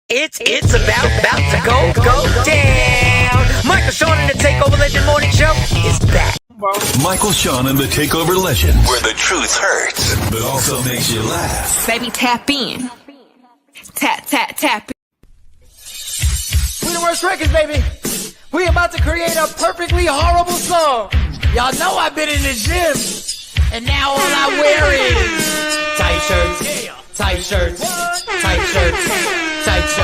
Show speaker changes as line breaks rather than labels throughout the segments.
It's about to go down. Michael Sean and the Takeover Legend Morning Show is back.
Michael Sean and the Takeover Legend, where the truth hurts, but also makes you laugh.
Baby, tap in. Tap.
We the worst records, baby. We about to create a perfectly horrible song. Y'all know I've been in the gym, and now all I wear is tight shirts, tight shirts, tight shirts, tight shirts, tight shirts.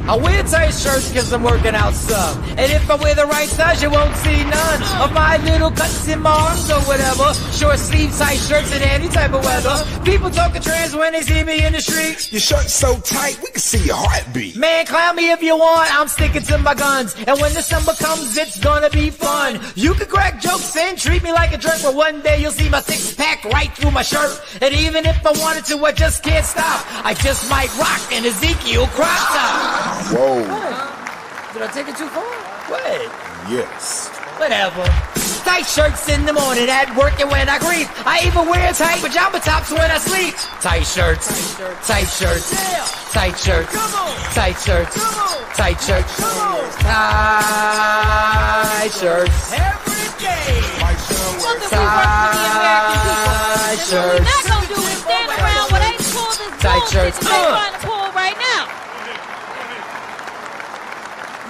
I wear tight shirts because I'm working out some. And if I wear the right size, you won't see none of my little cuts in my arms or whatever. Short sleeve tight shirts in any type of weather. People talking trans when they see me in the street.
Your shirt's so tight, we can see your heartbeat.
Man, clown me if you want, I'm sticking to my guns. And when December comes, it's gonna be fun. You can crack jokes and treat me like a jerk, but one day you'll see my six-pack right through my shirt. And even if I wanted to, I just can't stop. I just might rock an Ezekiel crop top.
Whoa.
Did I take it too far? What?
Yes.
Whatever. Tight shirts in the morning at work and when I greet. I even wear tight pajama tops when I sleep. Tight shirts, tight shirts, tight shirts, tight shirts, tight shirts, tight shirts. Every day. Tight shirts.
What we're not gonna do is stand around with ain't pull this
Tight
bullshit
shirts.
that they're trying to pull right now.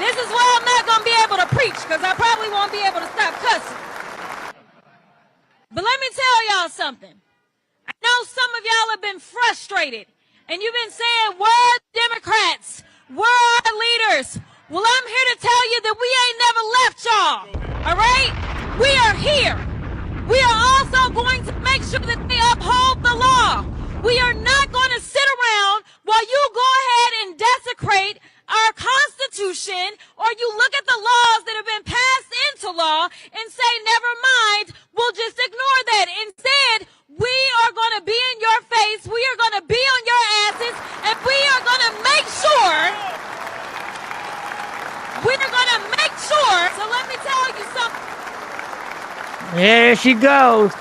This is why I'm not gonna be able to preach, because I probably won't be able to stop cussing. But let me tell y'all something. I know some of y'all have been frustrated, and you've been saying, "Where are Democrats? Where are our leaders?" Well, I'm here to tell you that we ain't never left y'all. All right? We are here. We are also going to make sure that they uphold the law. We are not going to sit around while you go ahead and desecrate our Constitution, or you look at the laws that have been passed into law and say, never mind, we'll just ignore that. Instead, we are going to be in your face, we are going to be on your asses, and we are going to make sure, so let me tell you something.
There she goes.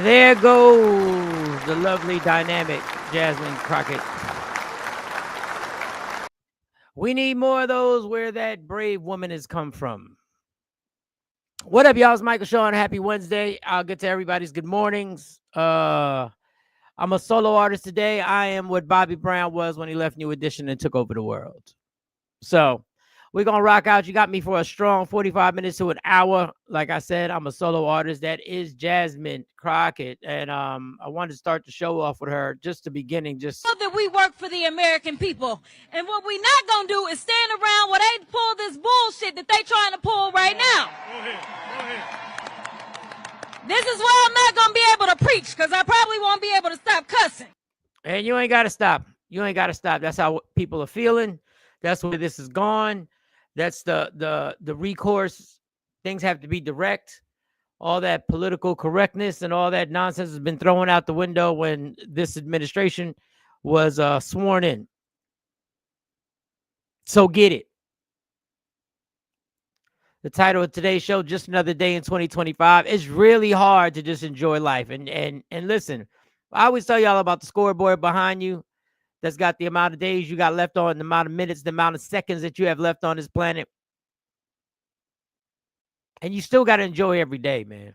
There goes the lovely, dynamic Jasmine Crockett. We need more of those where that brave woman has come from. What up, y'all? It's Michael Sean. Happy Wednesday. I'll get to everybody's good mornings. I'm a solo artist today. I am what Bobby Brown was when he left New Edition and took over the world. So we're going to rock out. You got me for a strong 45 minutes to an hour. Like I said, I'm a solo artist. That is Jasmine Crockett. And I wanted to start the show off with her just the beginning. Just
Know that we work for the American people. And what we're not going to do is stand around while they pull this bullshit that they trying to pull right now.
Go ahead.
This is why I'm not going to be able to preach, because I probably won't be able to stop cussing.
And you ain't got to stop. You ain't got to stop. That's how people are feeling. That's where this is gone. That's the recourse. Things have to be direct. All that political correctness and all that nonsense has been thrown out the window when this administration was sworn in. So get it. The title of today's show, Just Another Day in 2025. It's really hard to just enjoy life. And listen, I always tell y'all about the scoreboard behind you that's got the amount of days you got left on, the amount of minutes, the amount of seconds that you have left on this planet. And you still got to enjoy every day, man.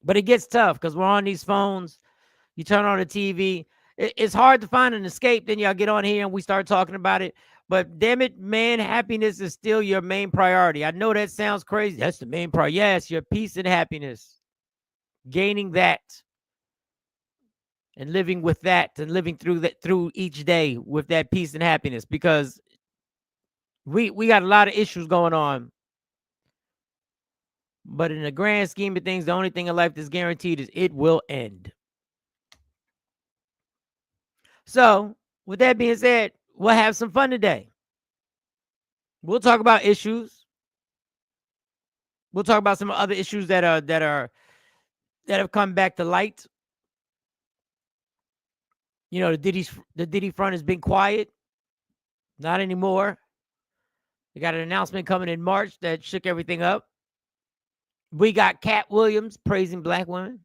But it gets tough because we're on these phones. You turn on the TV. It's hard to find an escape. Then y'all get on here and we start talking about it. But damn it, man, happiness is still your main priority. I know that sounds crazy. That's the main priority. Yes, your peace and happiness. Gaining that. And living with that and living through each day with that peace and happiness, because we got a lot of issues going on. But in the grand scheme of things, the only thing in life that's guaranteed is it will end. So, with that being said, we'll have some fun today. We'll talk about issues. We'll talk about some other issues that have come back to light. You know, the Diddy front has been quiet. Not anymore. We got an announcement coming in March that shook everything up. We got Cat Williams praising black women.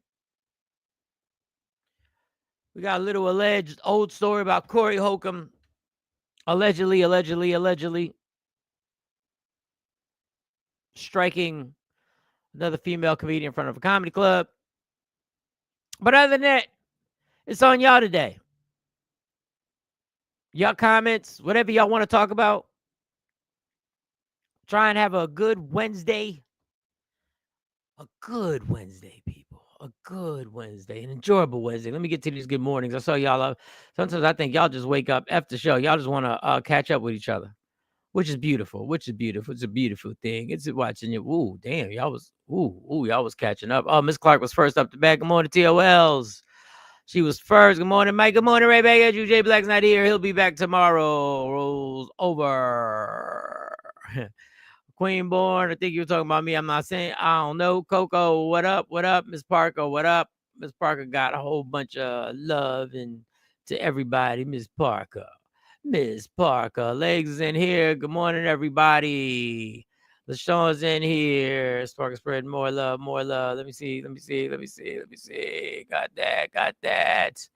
We got a little alleged old story about Corey Holcomb allegedly striking another female comedian in front of a comedy club. But other than that, it's on y'all today. Y'all comments, whatever y'all want to talk about. Try and have a good Wednesday. A good Wednesday, people. A good Wednesday. An enjoyable Wednesday. Let me get to these good mornings. I saw y'all. Sometimes I think y'all just wake up after the show. Y'all just want to catch up with each other, which is beautiful. It's a beautiful thing. It's watching you. Ooh, damn. Y'all was catching up. Oh, Miss Clark was first up to bat. Good morning, TOLs. She was first. Good morning, Mike. Good morning, Ray Baker. Jay Black's not here. He'll be back tomorrow. Rolls over. Queen Born, I think you were talking about me. I'm not saying. I don't know. Coco, what up? What up? Miss Parker, what up? Miss Parker got a whole bunch of love and to everybody. Miss Parker. Legs is in here. Good morning, everybody. LaShawn's in here. Sparker spread more love. Let me see. Got that.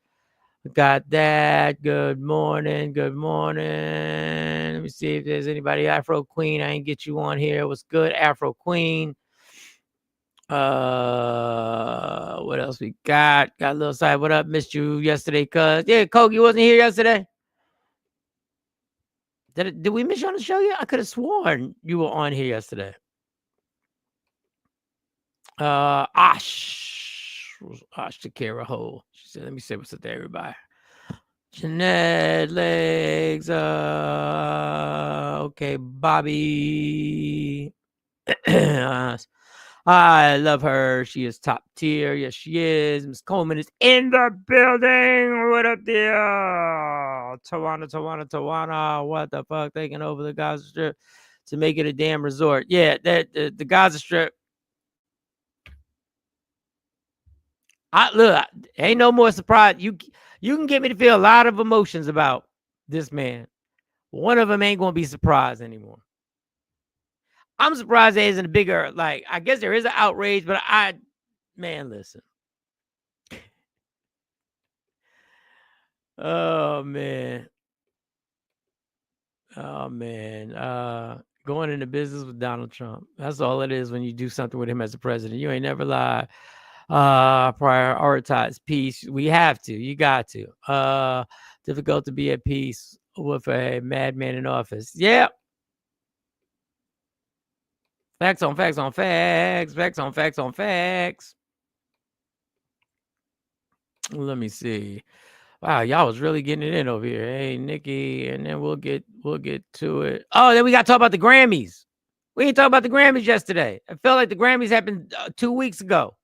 Good morning. Let me see if there's anybody. Afro Queen, I ain't get you on here. What's good, Afro Queen? What else we got? Got a little side. What up? Missed you yesterday, cuz. Yeah, Coke, you wasn't here yesterday. Did we miss you on the show yet? I could have sworn you were on here yesterday. Ash Shakira Hole. She said, let me say what's up to everybody. Jeanette Legs. Okay, Bobby. I love her. She is top tier. Yes, she is. Miss Coleman is in the building. What up there? Tawana. What the fuck? Taking over the Gaza Strip to make it a damn resort. Yeah, the Gaza Strip. Look, ain't no more surprise. You can get me to feel a lot of emotions about this man. One of them ain't going to be surprised anymore. I'm surprised there isn't a bigger, like, I guess there is an outrage, but listen. Oh, man. Going into business with Donald Trump. That's all it is when you do something with him as a president. You ain't never lie. Prioritize peace. We have to. You got to. Difficult to be at peace with a madman in office. Yeah. Facts on facts. Let me see. Wow, y'all was really getting it in over here. Hey, Nikki, and then we'll get to it. Oh, then we got to talk about the Grammys. We didn't talk about the Grammys yesterday. I felt like the Grammys happened 2 weeks ago.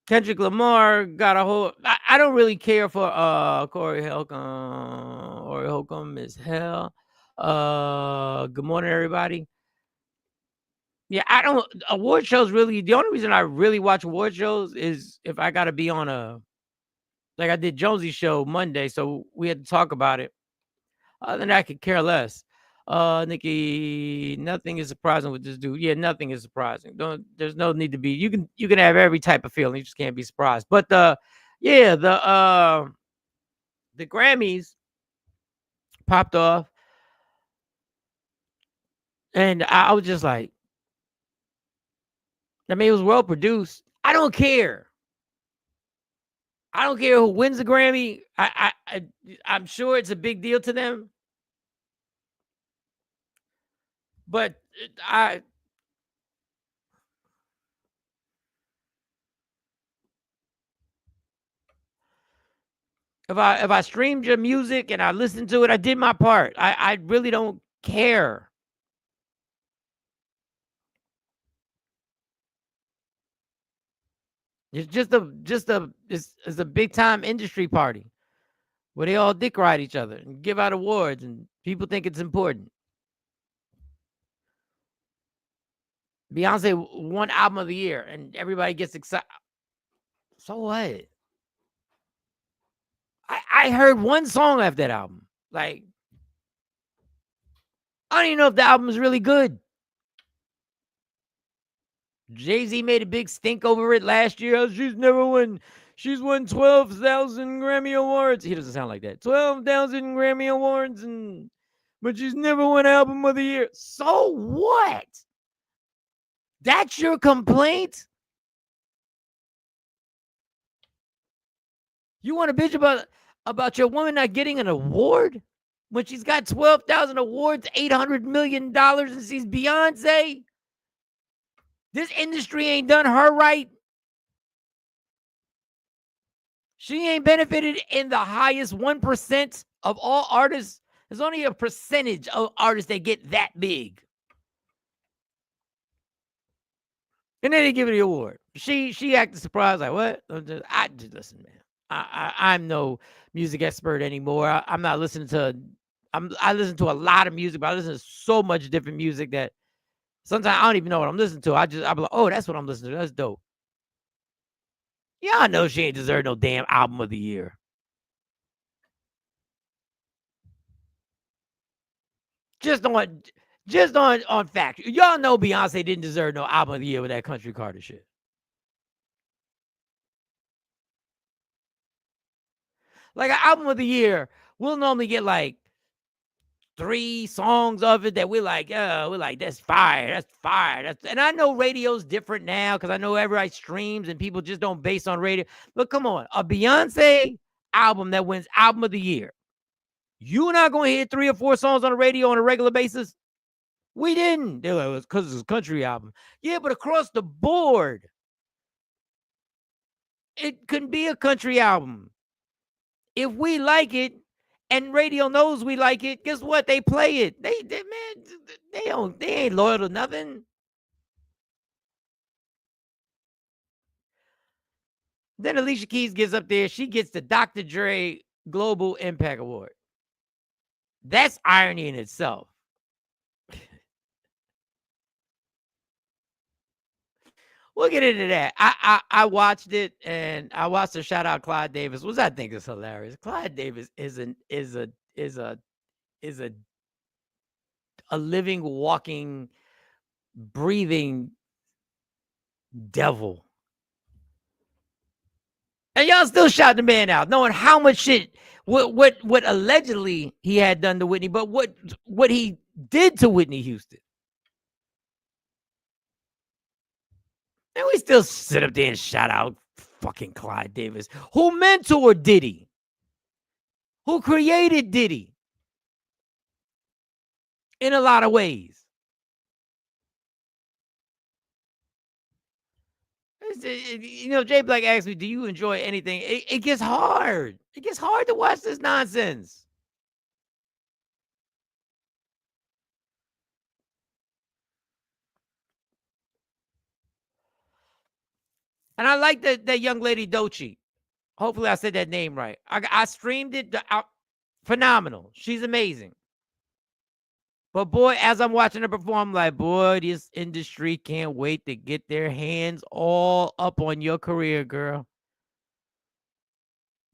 Kendrick Lamar got a whole. I don't really care for Corey Holcomb. Corey Holcomb is hell. Good morning, everybody. Yeah, I don't. Award shows really. The only reason I really watch award shows is if I got to be on like I did Jonesy's show Monday, so we had to talk about it. Other than that, I could care less. Nikki, nothing is surprising with this dude. Yeah, nothing is surprising. There's no need to be. You can have every type of feeling. You just can't be surprised. But the Grammys popped off, and I was just like, I mean, it was well produced. I don't care. I don't care who wins the Grammy. I'm sure it's a big deal to them. But if I streamed your music and I listened to it, I did my part. I really don't care. It's just a big time industry party where they all dick ride each other and give out awards and people think it's important. Beyonce won album of the year and everybody gets excited. So what? I heard one song off that album. Like, I don't even know if the album is really good. Jay-Z made a big stink over it last year. She's won 12,000 Grammy Awards. He doesn't sound like that. 12,000 Grammy Awards, but she's never won Album of the Year. So what? That's your complaint? You want to bitch about your woman not getting an award when she's got 12,000 awards, $800 million, and she's Beyonce? This industry ain't done her right. She ain't benefited in the highest 1% of all artists. There's only a percentage of artists that get that big. And then they give her the award. She acted surprised, like, what? I just listen, man. I'm no music expert anymore. I'm not listening to. I listen to a lot of music, but I listen to so much different music that sometimes I don't even know what I'm listening to. I'm like, oh, that's what I'm listening to. That's dope. Yeah, I know she ain't deserve no damn Album of the Year. Just on fact. Y'all know Beyonce didn't deserve no Album of the Year with that Country Carter shit. Like an Album of the Year, we'll normally get like 3 songs of it that we're like, that's fire. And I know radio's different now because I know everybody streams and people just don't base on radio. But come on, a Beyonce album that wins Album of the Year. You're not going to hear 3 or 4 songs on the radio on a regular basis? We didn't. They're like, it's because it's a country album. Yeah, but across the board, it can be a country album. If we like it, and radio knows we like it, guess what? They play it. They ain't loyal to nothing. Then Alicia Keys gets up there. She gets the Dr. Dre Global Impact Award. That's irony in itself. We'll get into that. I watched it, and I watched the shout out Clive Davis, which I think is hilarious. Clive Davis is a living, walking, breathing devil. And y'all still shout the man out, knowing how much shit what allegedly he had done to Whitney, but what he did to Whitney Houston. And we still sit up there and shout out fucking Clive Davis, who mentored Diddy, who created Diddy in a lot of ways. Jay Black asked me, do you enjoy anything? It gets hard. It gets hard to watch this nonsense. And I like that young lady Doechii. Hopefully I said that name right. I streamed it. Phenomenal. She's amazing. But boy, as I'm watching her perform, I'm like, boy, this industry can't wait to get their hands all up on your career, girl.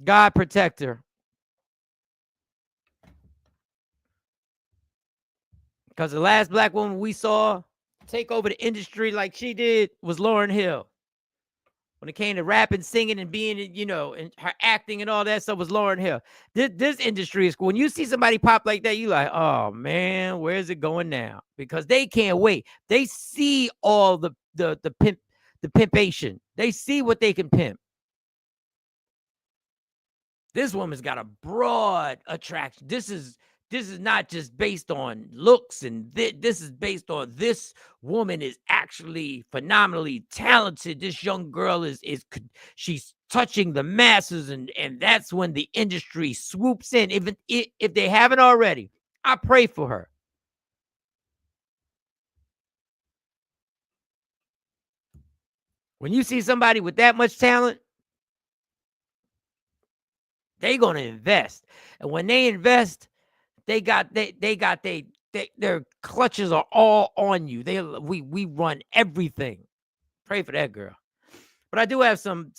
God protect her. Because the last black woman we saw take over the industry like she did was Lauryn Hill. When it came to rapping, singing, and being, and her acting and all that stuff was Lauryn Hill. This industry is cool. When you see somebody pop like that, you like, oh man, where's it going now? Because they can't wait. They see all the pimpation. They see what they can pimp. This woman's got a broad attraction. This is not just based on looks, and this is based on this woman is actually phenomenally talented. This young girl she's touching the masses, and that's when the industry swoops in. If they haven't already, I pray for her. When you see somebody with that much talent, they're gonna invest, and when they invest, their clutches are all on you. We run everything. Pray for that girl. But I do have some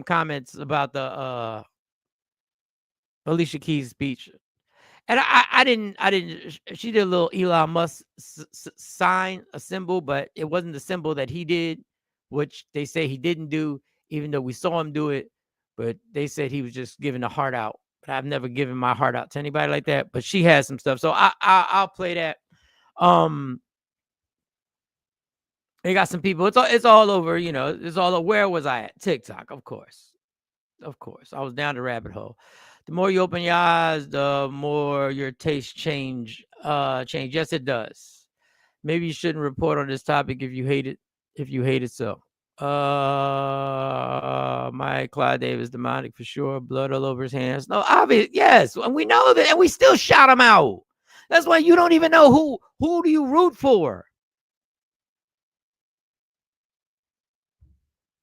comments about the Alicia Keys speech. And I didn't. She did a little Elon Musk sign, a symbol, but it wasn't the symbol that he did, which they say he didn't do, even though we saw him do it. But they said he was just giving a heart out. But I've never given my heart out to anybody like that. But she has some stuff, so I'll play that. They got some people. It's all over. You know, it's all over. Where was I at? TikTok, of course. I was down the rabbit hole. The more you open your eyes, the more your taste change. Yes, it does. Maybe you shouldn't report on this topic if you hate it. So. Mike Clyde Davis, demonic for sure. Blood all over his hands. No, obvious. Yes, and we know that, and we still shout him out. That's why you don't even know who do you root for.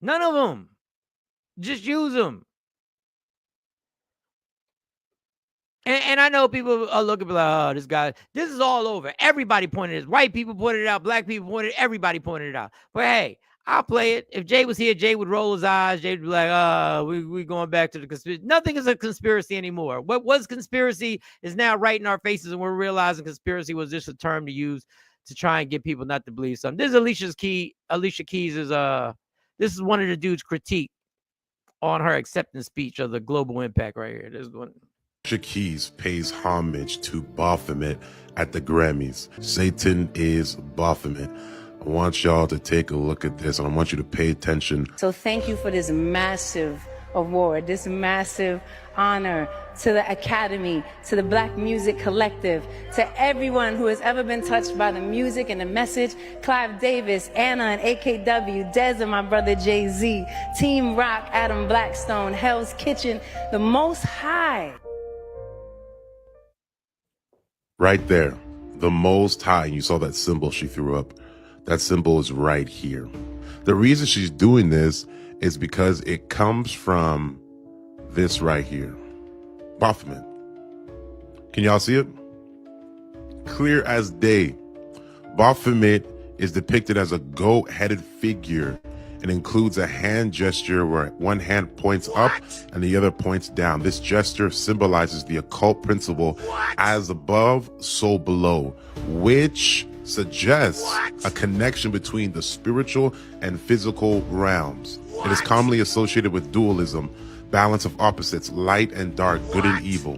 None of them. Just use them. And I know people are looking like, oh, this guy, this is all over. Everybody pointed it. White people pointed it out. Black people pointed it. Everybody pointed it out. But hey, I'll play it. If Jay was here, Jay would roll his eyes. Jay would be like, oh, we going back to the conspiracy. Nothing is a conspiracy anymore. What was conspiracy is now right in our faces, and we're realizing conspiracy was just a term to use to try and get people not to believe something. This is Alicia Keys is this is one of the dudes' critique on her acceptance speech of the global impact right here. This is one.
Alicia Keys pays homage to Baphomet at the Grammys. Satan is Baphomet. I want y'all to take a look at this, and I want you to pay attention.
So thank you for this massive award, this massive honor to the Academy, to the Black Music Collective, to everyone who has ever been touched by the music and the message. Clive Davis, Anna and AKW, Dez and my brother Jay-Z, Team Rock, Adam Blackstone, Hell's Kitchen, the Most High.
Right there, the Most High. You saw that symbol she threw up. That symbol is right here. The reason she's doing this is because it comes from this right here. Baphomet. Can y'all see it? Clear as day. Baphomet is depicted as a goat-headed figure and includes a hand gesture where one hand points up and the other points down. This gesture symbolizes the occult principle, as above, so below, which suggests a connection between the spiritual and physical realms. It is commonly associated with dualism, balance of opposites, light and dark, good and evil,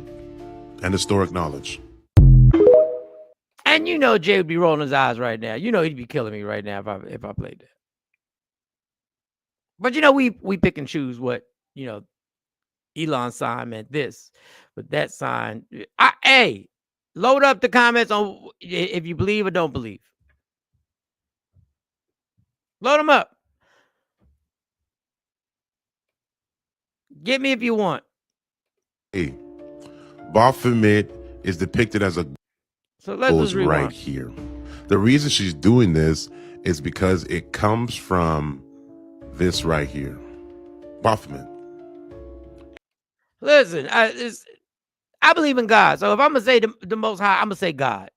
and historic knowledge.
And you know Jay would be rolling his eyes right now. You know he'd be killing me right now if I played that. But you know, we pick and choose what, you know, Elon sign meant this, but that sign. Hey, load up the comments on if you believe or don't believe. Load them up. Get me if you want.
Hey, Baphomet is depicted as a
so let's just rewind.
Right here. The reason she's doing this is because it comes from this right here. Baphomet.
Listen, I believe in God. So if I'm going to say the Most High, I'm going to say God.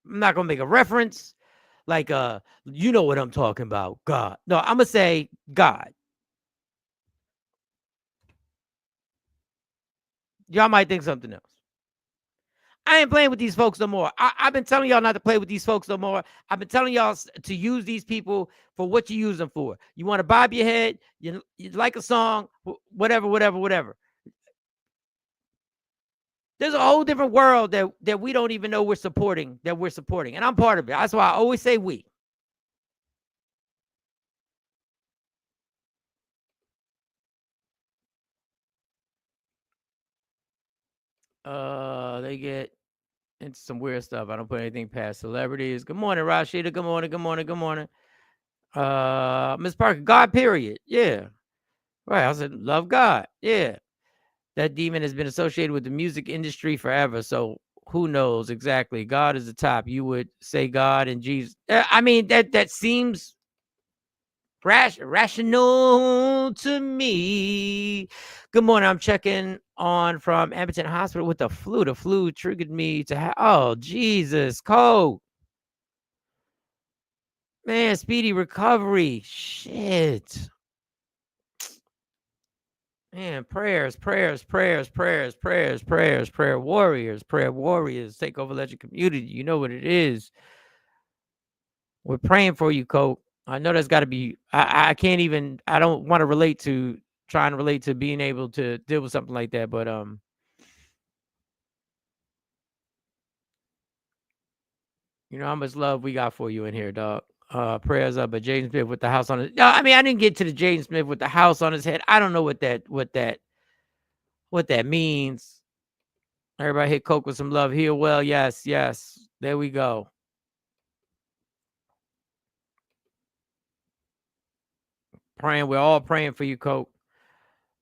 I'm not going to make a reference like, you know what I'm talking about, God. No, I'm going to say God. Y'all might think something else. I ain't playing with these folks no more. I've been telling y'all not to play with these folks no more. I've been telling y'all to use these people for what you use them for. You want to bob your head, you like a song, whatever. There's a whole different world that we don't even know we're supporting, and I'm part of it. That's why I always say we. They get into some weird stuff. I don't put anything past celebrities. Good morning, Rashida. Good morning. Miss Parker, God, period. Yeah. Right. I said, love God. Yeah. That demon has been associated with the music industry forever. So who knows exactly? God is the top. You would say God and Jesus. I mean, that seems rational to me. Good morning. I'm checking on from Edmonton Hospital with the flu. The flu triggered me to have. Oh, Jesus. Code. Man, speedy recovery. Shit. Man, prayer warriors, take over legend community. You know what it is. We're praying for you, Coke. I know that's got to be. I can't even. I don't want to trying to relate to being able to deal with something like that, but you know how much love we got for you in here, dog. Prayers up, but Jaden Smith with the house on his. No, I mean I didn't get to the Jaden Smith with the house on his head. I don't know what that means. Everybody hit Coke with some love. Heal well, yes. There we go. Praying, we're all praying for you, Coke.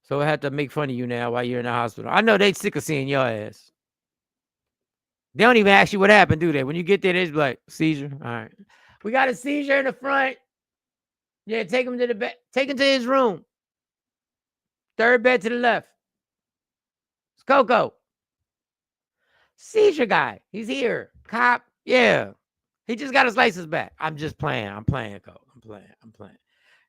So I have to make fun of you now while you're in the hospital. I know they sick of seeing your ass. They don't even ask you what happened, do they? When you get there, they just be like, seizure. All right. We got a seizure in the front. Yeah, take him to the bed. Take him to his room. Third bed to the left. It's Coco. Seizure guy. He's here. Cop. Yeah. He just got his license back. I'm just playing. I'm playing, Coke. I'm playing.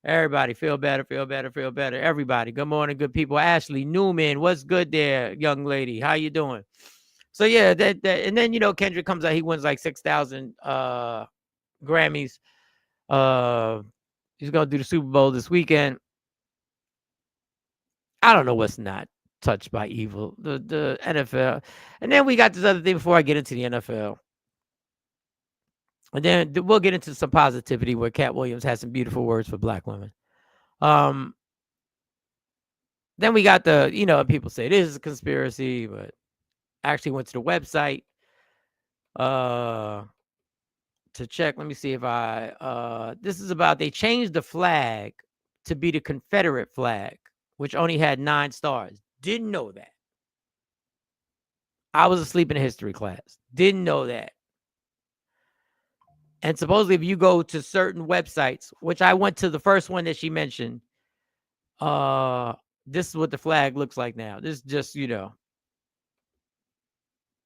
Everybody feel better. Everybody. Good morning, good people. Ashley Newman. What's good there, young lady? How you doing? So yeah, that and then Kendrick comes out, he wins like 6,000 Grammys. He's gonna do the Super Bowl this weekend. I don't know what's not touched by evil. The NFL. And then we got this other thing before I get into the NFL. And then we'll get into some positivity where Cat Williams has some beautiful words for Black women. Then we got people say this is a conspiracy, but I actually went to the website to check. Let me see if this is about, they changed the flag to be the Confederate flag, which only had 9 stars. Didn't know that. I was asleep in a history class. Didn't know that. And supposedly if you go to certain websites, which I went to the first one that she mentioned, this is what the flag looks like now. This is just,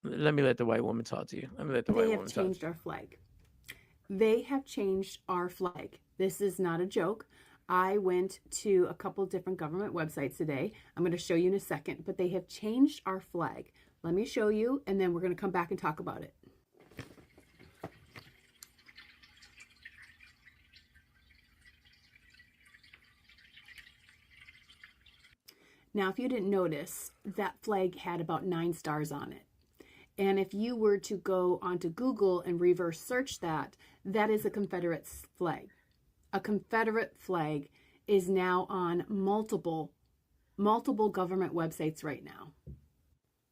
let me let the white woman talk to you.
They have changed our flag. They have changed our flag. This is not a joke. I went to a couple different government websites today. I'm going to show you in a second, but they have changed our flag. Let me show you, and then we're going to come back and talk about it. Now, if you didn't notice, that flag had about 9 stars on it. And if you were to go onto Google and reverse search that, that is a Confederate flag. A Confederate flag is now on multiple government websites right now.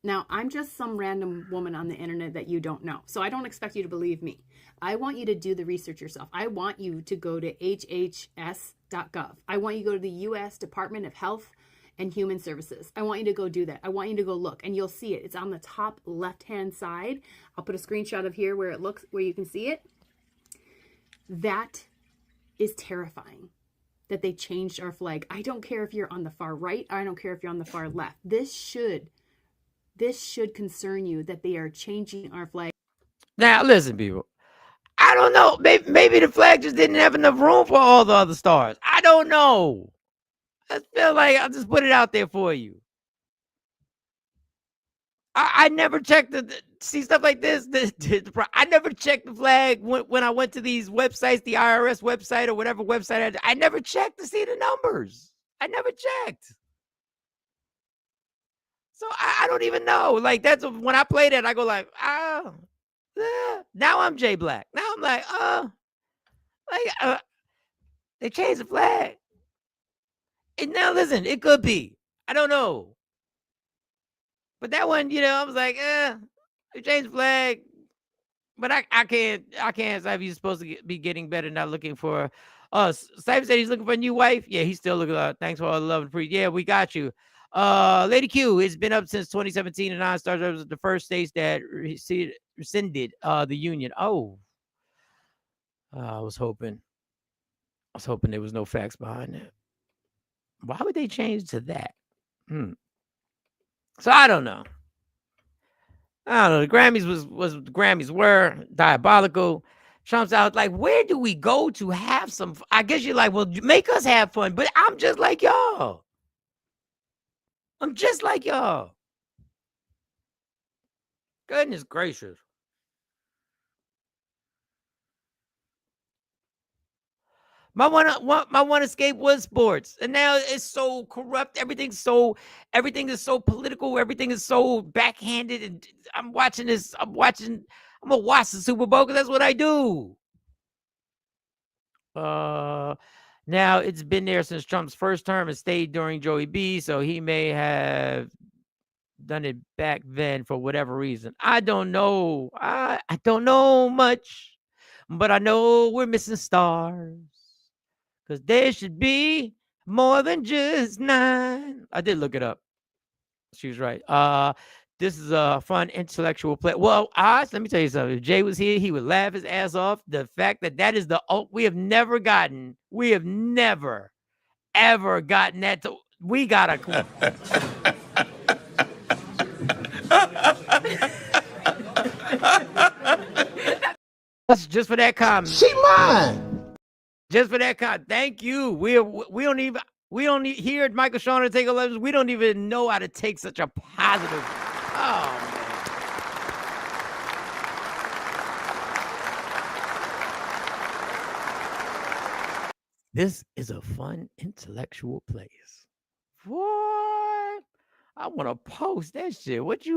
Now, I'm just some random woman on the internet that you don't know. So I don't expect you to believe me. I want you to do the research yourself. I want you to go to hhs.gov. I want you to go to the U.S. Department of Health and Human Services. I want you to go do that. I want you to go look, and you'll see it. It's on the top left-hand side. I'll put a screenshot of here where you can see it. That is terrifying that they changed our flag. I don't care if you're on the far right. I don't care if you're on the far left. This should concern you that they are changing our flag.
Now, listen, people. I don't know. Maybe the flag just didn't have enough room for all the other stars. I don't know. I feel like I'll just put it out there for you. I never checked see stuff like this. I never checked the flag when I went to these websites, the IRS website or whatever website. I never checked to see the numbers. I never checked. So I don't even know. Like that's when I play that, I go like, now I'm Jay Black. Now I'm like, they changed the flag. And now listen, it could be. I don't know. But that one, I was like, they changed the flag. But I can't say you're supposed to be getting better, not looking for Simon said he's looking for a new wife. Yeah, he's still looking. Thanks for all the love and free. Yeah, we got you. Lady Q, it's been up since 2017 and 9 stars. It was the first states that rescinded the union. Oh, I was hoping there was no facts behind that. Why would they change to that? So I don't know. The Grammys was the Grammys were diabolical. Trump's out like, where do we go to have some? I guess you're like, well, make us have fun, but I'm just like y'all. I'm just like y'all. Goodness gracious. My one escape was sports, and now it's so corrupt. Everything is so political. Everything is so backhanded. And I'm watching this. I'm gonna watch the Super Bowl because that's what I do. Now it's been there since Trump's first term and stayed during Joey B. So he may have done it back then for whatever reason. I don't know. I don't know much, but I know we're missing stars. Because there should be more than just 9. I did look it up. She was right. This is a fun intellectual play. Well, let me tell you something. If Jay was here, he would laugh his ass off. The fact that is we have never, ever gotten that. We got a. That's just for that comment.
She mine.
Just for that comment. Thank you. We don't even here at Michael Sean and Take 11. We don't even know how to take such a positive. Oh man. This is a fun intellectual place. What? I want to post that shit. What? See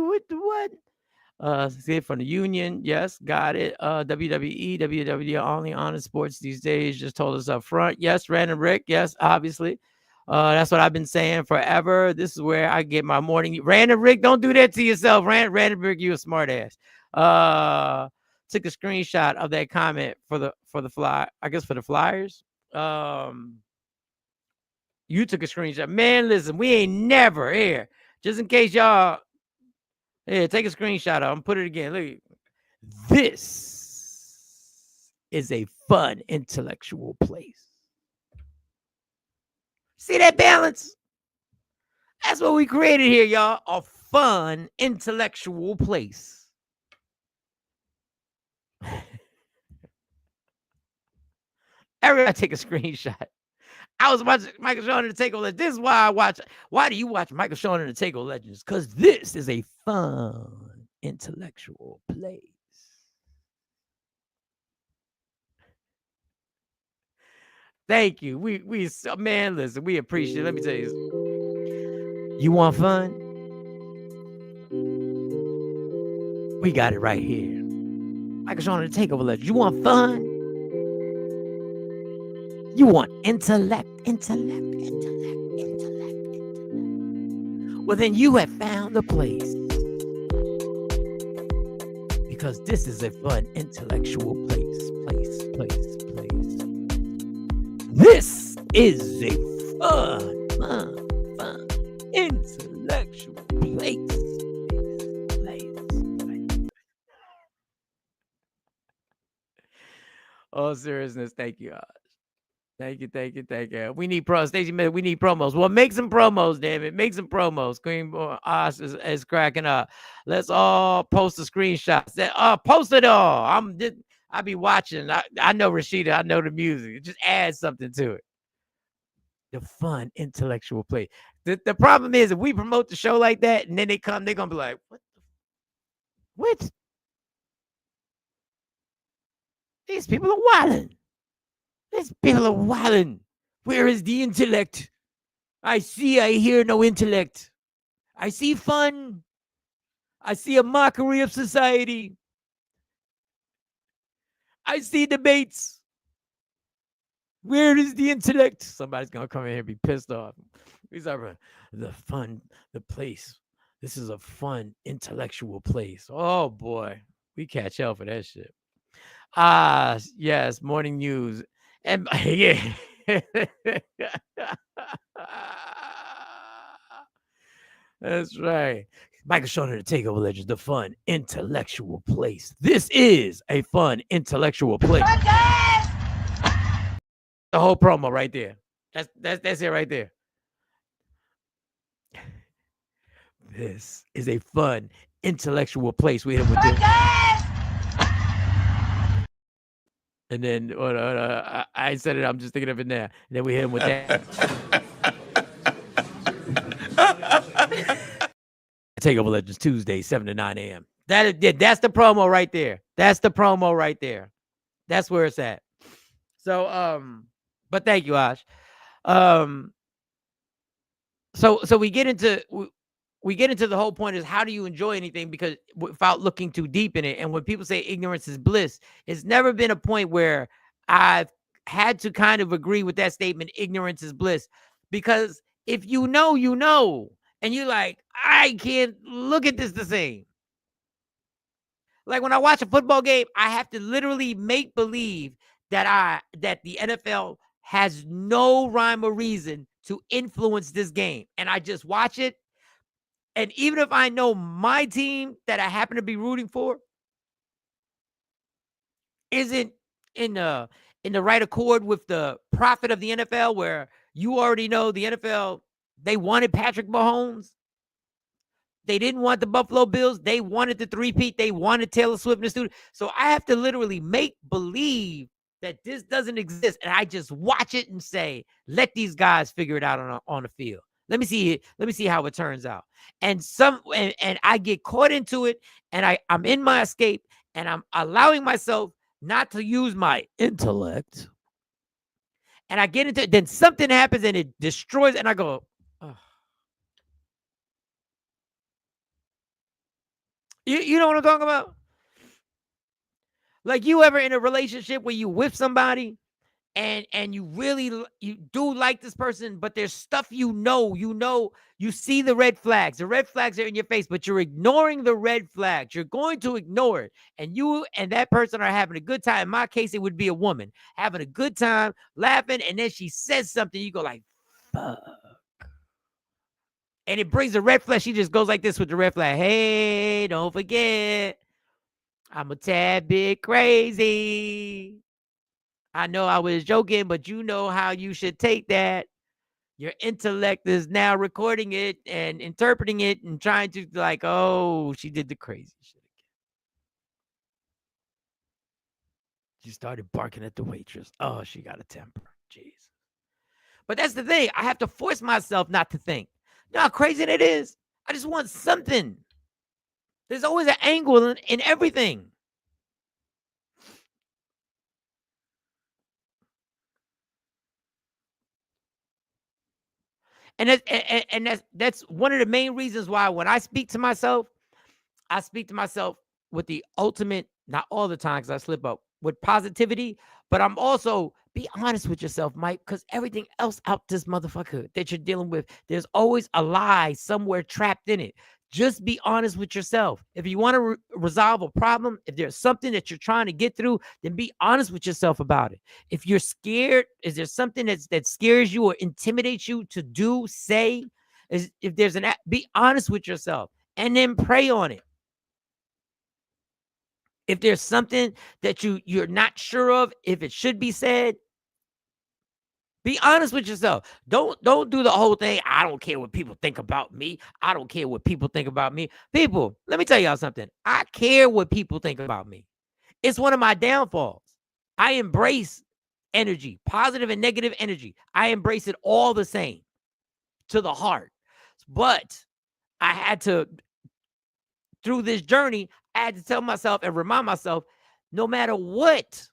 it from the Union. Yes, got it. WWE, WWE only on sports these days. Just told us up front. Yes, Random Rick. Yes, obviously. That's what I've been saying forever. This is where I get my morning. Random Rick, don't do that to yourself. Random Rick, you a smart ass. Took a screenshot of that comment for the fly. I guess for the Flyers. You took a screenshot. Man, listen, we ain't never here. Just in case y'all. Yeah, take a screenshot of them. Put it again. Look. This is a fun intellectual place. See that balance? That's what we created here, y'all. A fun intellectual place. Everybody take a screenshot. I was watching Michael Sean and the Takeover Legends. This is why I watch. Why do you watch Michael Sean and the Takeover Legends? Because this is a fun intellectual place. Thank you. Man, listen, we appreciate it. Let me tell you. You want fun? We got it right here. Michael Sean and the Takeover Legends. You want fun? You want intellect. Well, then you have found the place. Because this is a fun intellectual place. This is a fun intellectual place. All seriousness, thank you. Thank you. We need pros. Stacey, we need promos. Well, make some promos, damn it. Make some promos. Green Oz is cracking up. Let's all post the screenshots. Post it all. I be watching. I know Rashida. I know the music. Just add something to it. The fun intellectual play. The problem is if we promote the show like that and then they come, they're gonna be like, what? These people are wilding. These people are wilding. Where is the intellect? I hear no intellect. I see fun. I see a mockery of society. I see debates. Where is the intellect? Somebody's going to come in here and be pissed off. These are the place. This is a fun intellectual place. Oh, boy. We catch hell for that shit. Yes. Morning news. And yeah. That's right. Michael Sean and the Takeover Legends, the fun intellectual place. This is a fun intellectual place. The whole promo right there. That's it right there. This is a fun intellectual place. We hit him with this. And then I said it. I'm just thinking of it now. And then we hit him with that. Takeover Legends Tuesday, 7 to 9 a.m. That's the promo right there. That's the promo right there. That's where it's at. So, but thank you, Ash. So we get into the whole point is how do you enjoy anything because without looking too deep in it. And when people say ignorance is bliss, it's never been a point where I've had to kind of agree with that statement, ignorance is bliss, because if you know, you know, and you're like, I can't look at this the same. Like when I watch a football game, I have to literally make believe that the NFL has no rhyme or reason to influence this game. And I just watch it. And even if I know my team that I happen to be rooting for isn't in the right accord with the profit of the NFL, where you already know the NFL, they wanted Patrick Mahomes. They didn't want the Buffalo Bills. They wanted the three-peat. They wanted Taylor Swift in the studio. So I have to literally make believe that this doesn't exist. And I just watch it and say, let these guys figure it out on the field. Let me see it. Let me see how it turns out. And I get caught into it, and I'm in my escape, and I'm allowing myself not to use my intellect. And I get into it, then something happens and it destroys, and I go, oh. You know what I'm talking about? Like, you ever in a relationship where you with somebody and you do like this person, but there's stuff you see the red flags. The red flags are in your face, but you're ignoring the red flags. You're going to ignore it. And you and that person are having a good time. In my case, it would be a woman having a good time, laughing, and then she says something. You go like, fuck. And it brings a red flag. She just goes like this with the red flag. Hey, don't forget, I'm a tad bit crazy. I know I was joking, but you know how you should take that. Your intellect is now recording it and interpreting it and trying to like, oh, she did the crazy shit again. She started barking at the waitress. Oh, she got a temper. Jeez. But that's the thing. I have to force myself not to think. You know how crazy it is? I just want something. There's always an angle in everything. And that's one of the main reasons why when I speak to myself with the ultimate, not all the time because I slip up, with positivity, but I'm also, be honest with yourself, Mike, because everything else out this motherfucker that you're dealing with, there's always a lie somewhere trapped in it. Just be honest with yourself. If you want to resolve a problem, if there's something that you're trying to get through, then be honest with yourself about it. If you're scared, is there something that scares you or intimidates you to do, say? If there's be honest with yourself and then pray on it. If there's something that you're not sure of, if it should be said, be honest with yourself. Don't do the whole thing. I don't care what people think about me. I don't care what people think about me. People, let me tell y'all something. I care what people think about me. It's one of my downfalls. I embrace energy, positive and negative energy. I embrace it all the same to the heart. But I had to, through this journey, I had to tell myself and remind myself, no matter what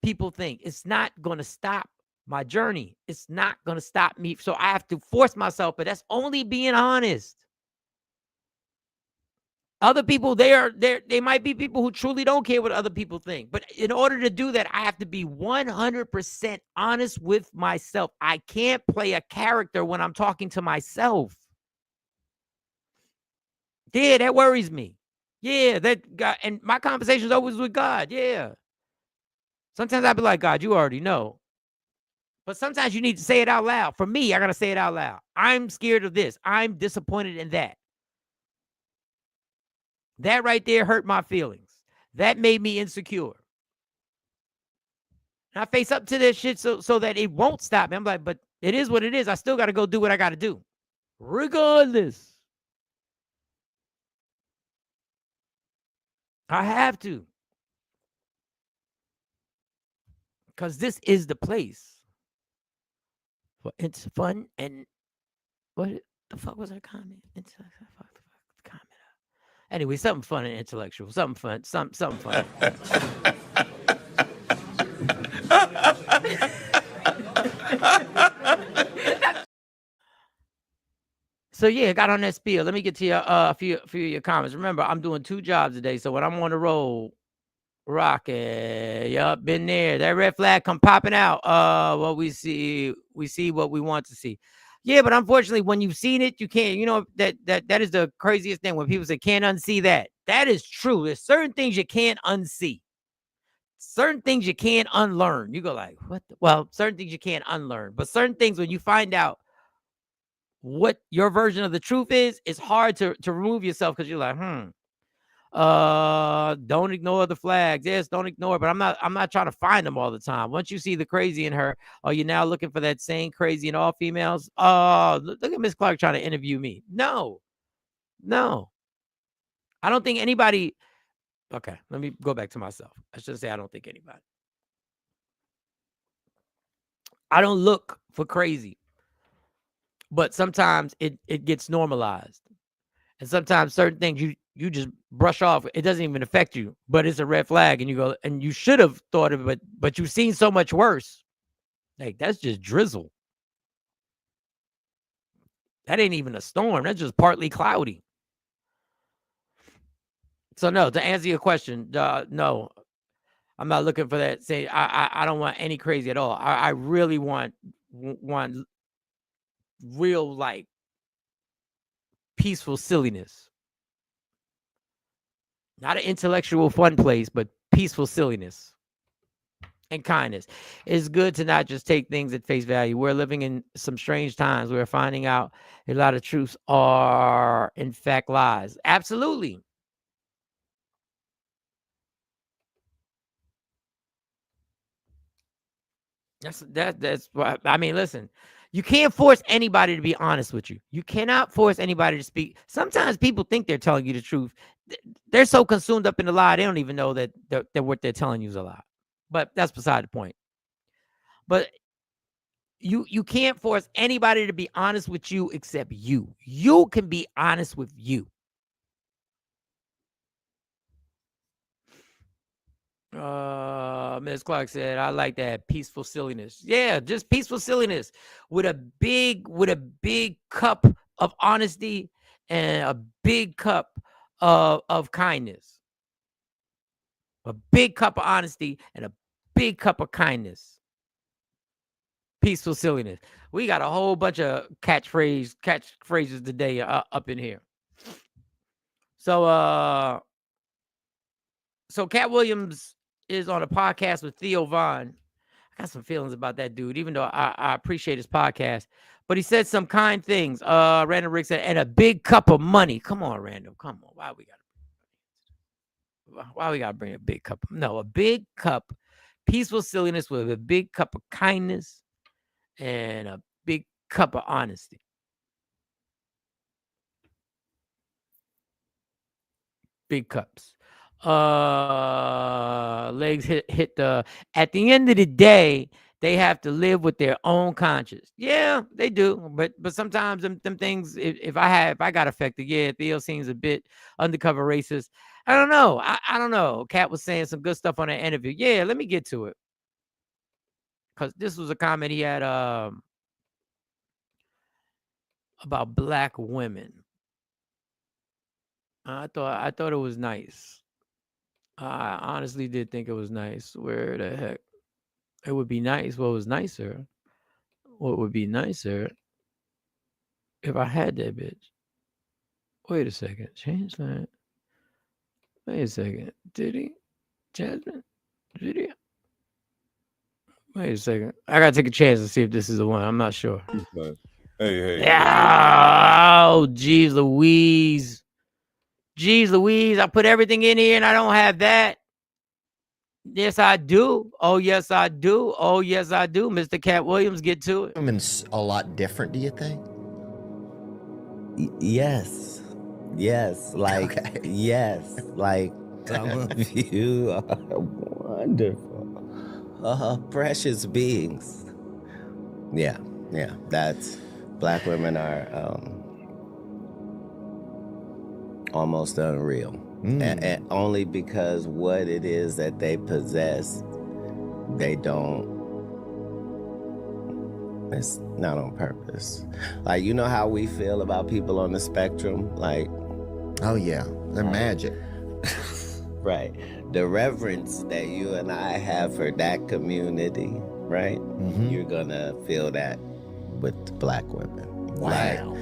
people think, it's not going to stop my journey. It's not going to stop me. So I have to force myself, but that's only being honest. Other people, they might be people who truly don't care what other people think. But in order to do that, I have to be 100% honest with myself. I can't play a character when I'm talking to myself. Yeah, that worries me. Yeah, that God, and my conversation is always with God. Yeah. Sometimes I'll be like, God, you already know. But sometimes you need to say it out loud. For me, I got to say it out loud. I'm scared of this. I'm disappointed in that. That right there hurt my feelings. That made me insecure. And I face up to this shit so that it won't stop me. I'm like, but it is what it is. I still got to go do what I got to do. Regardless. I have to. Because this is the place. It's fun and what the fuck was our comment? Anyway, something fun and intellectual. Something fun. Something fun. So yeah, got on that spiel. Let me get to your a few of your comments. Remember, I'm doing 2 jobs a day, so when I'm on the road, rocking, yup, been there. That red flag come popping out. What we see what we want to see. Yeah, but unfortunately, when you've seen it, you can't. You know that is the craziest thing when people say can't unsee that. That is true. There's certain things you can't unsee. Certain things you can't unlearn. You go like, what? Well, certain things you can't unlearn, but certain things when you find out what your version of the truth is, it's hard to remove yourself because you're like, don't ignore the flags. Yes, don't ignore, but I'm not trying to find them all the time. Once you see the crazy in her, are you now looking for that same crazy in all females? Look at Miss Clark trying to interview me. No. I don't think anybody. Okay, let me go back to myself. I should say I don't think anybody. I don't look for crazy. But sometimes it gets normalized. And sometimes certain things you just brush off. It doesn't even affect you, but it's a red flag. And you go, and you should have thought of it, but you've seen so much worse. Like, that's just drizzle. That ain't even a storm. That's just partly cloudy. So no, to answer your question, no, I'm not looking for that. Say, I don't want any crazy at all. I really want real, like, peaceful silliness. Not an intellectual fun place, but peaceful silliness and kindness. It's good to not just take things at face value. We're living in some strange times. We're finding out a lot of truths are, in fact, lies. Absolutely. That's what I mean. Listen, you can't force anybody to be honest with you. You cannot force anybody to speak. Sometimes people think they're telling you the truth. They're so consumed up in the lie, they don't even know that what they're telling you is a lie. But that's beside the point. But you can't force anybody to be honest with you except you. You can be honest with you. Ms. Clark said, I like that peaceful silliness. Yeah, just peaceful silliness with a big cup of honesty and a big cup of kindness. A big cup of honesty and a big cup of kindness. Peaceful silliness. We got a whole bunch of catchphrases today up in here. So Cat Williams is on a podcast with Theo Von. I got some feelings about that dude, even though I appreciate his podcast. But he said some kind things. Random Rick said, and a big cup of money. Come on, Random. Come on. Why we gotta bring a big cup? No, a big cup. Peaceful silliness with a big cup of kindness and a big cup of honesty. Big cups. Legs hit the. At the end of the day, they have to live with their own conscience. Yeah, they do. But sometimes them things. If I got affected, yeah, Theo seems a bit undercover racist. I don't know. I don't know. Kat was saying some good stuff on that interview. Yeah, let me get to it. Because this was a comment he had about black women. I thought it was nice. I honestly did think it was nice. Where the heck? It would be nice. What was nicer? What would be nicer if I had that bitch? Wait a second. Change that. Wait a second. Did he? Jasmine? Did he? Wait a second. I gotta take a chance and see if this is the one. I'm not sure.
Hey.
Oh, geez, Louise. I put everything in here and I don't have that. Yes, I do. Oh, yes, I do. Mr. Cat Williams, get to it.
Women's a lot different, do you think? Yes. Like, okay. Yes. Like, some of you are wonderful. Precious beings. Yeah. That's, black women are almost unreal. And only because what it is that they possess, they don't, it's not on purpose. Like, you know how we feel about people on the spectrum? Like,
oh yeah, they're magic.
Right. The reverence that you and I have for that community, right? You're gonna feel that with Black women.
Wow.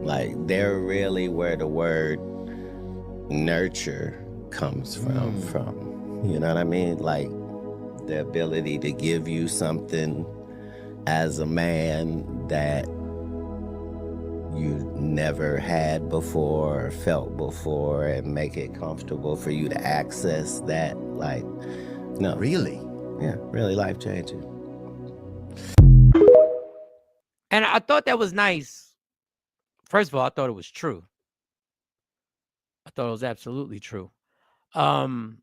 Like they're really where the word nurture comes from. You know what I mean? Like the ability to give you something as a man that you never had before or felt before, and make it comfortable for you to access that. Like, no.
Really?
Yeah, really life-changing.
And I thought that was nice. First of all, I thought it was true. I thought it was absolutely true. But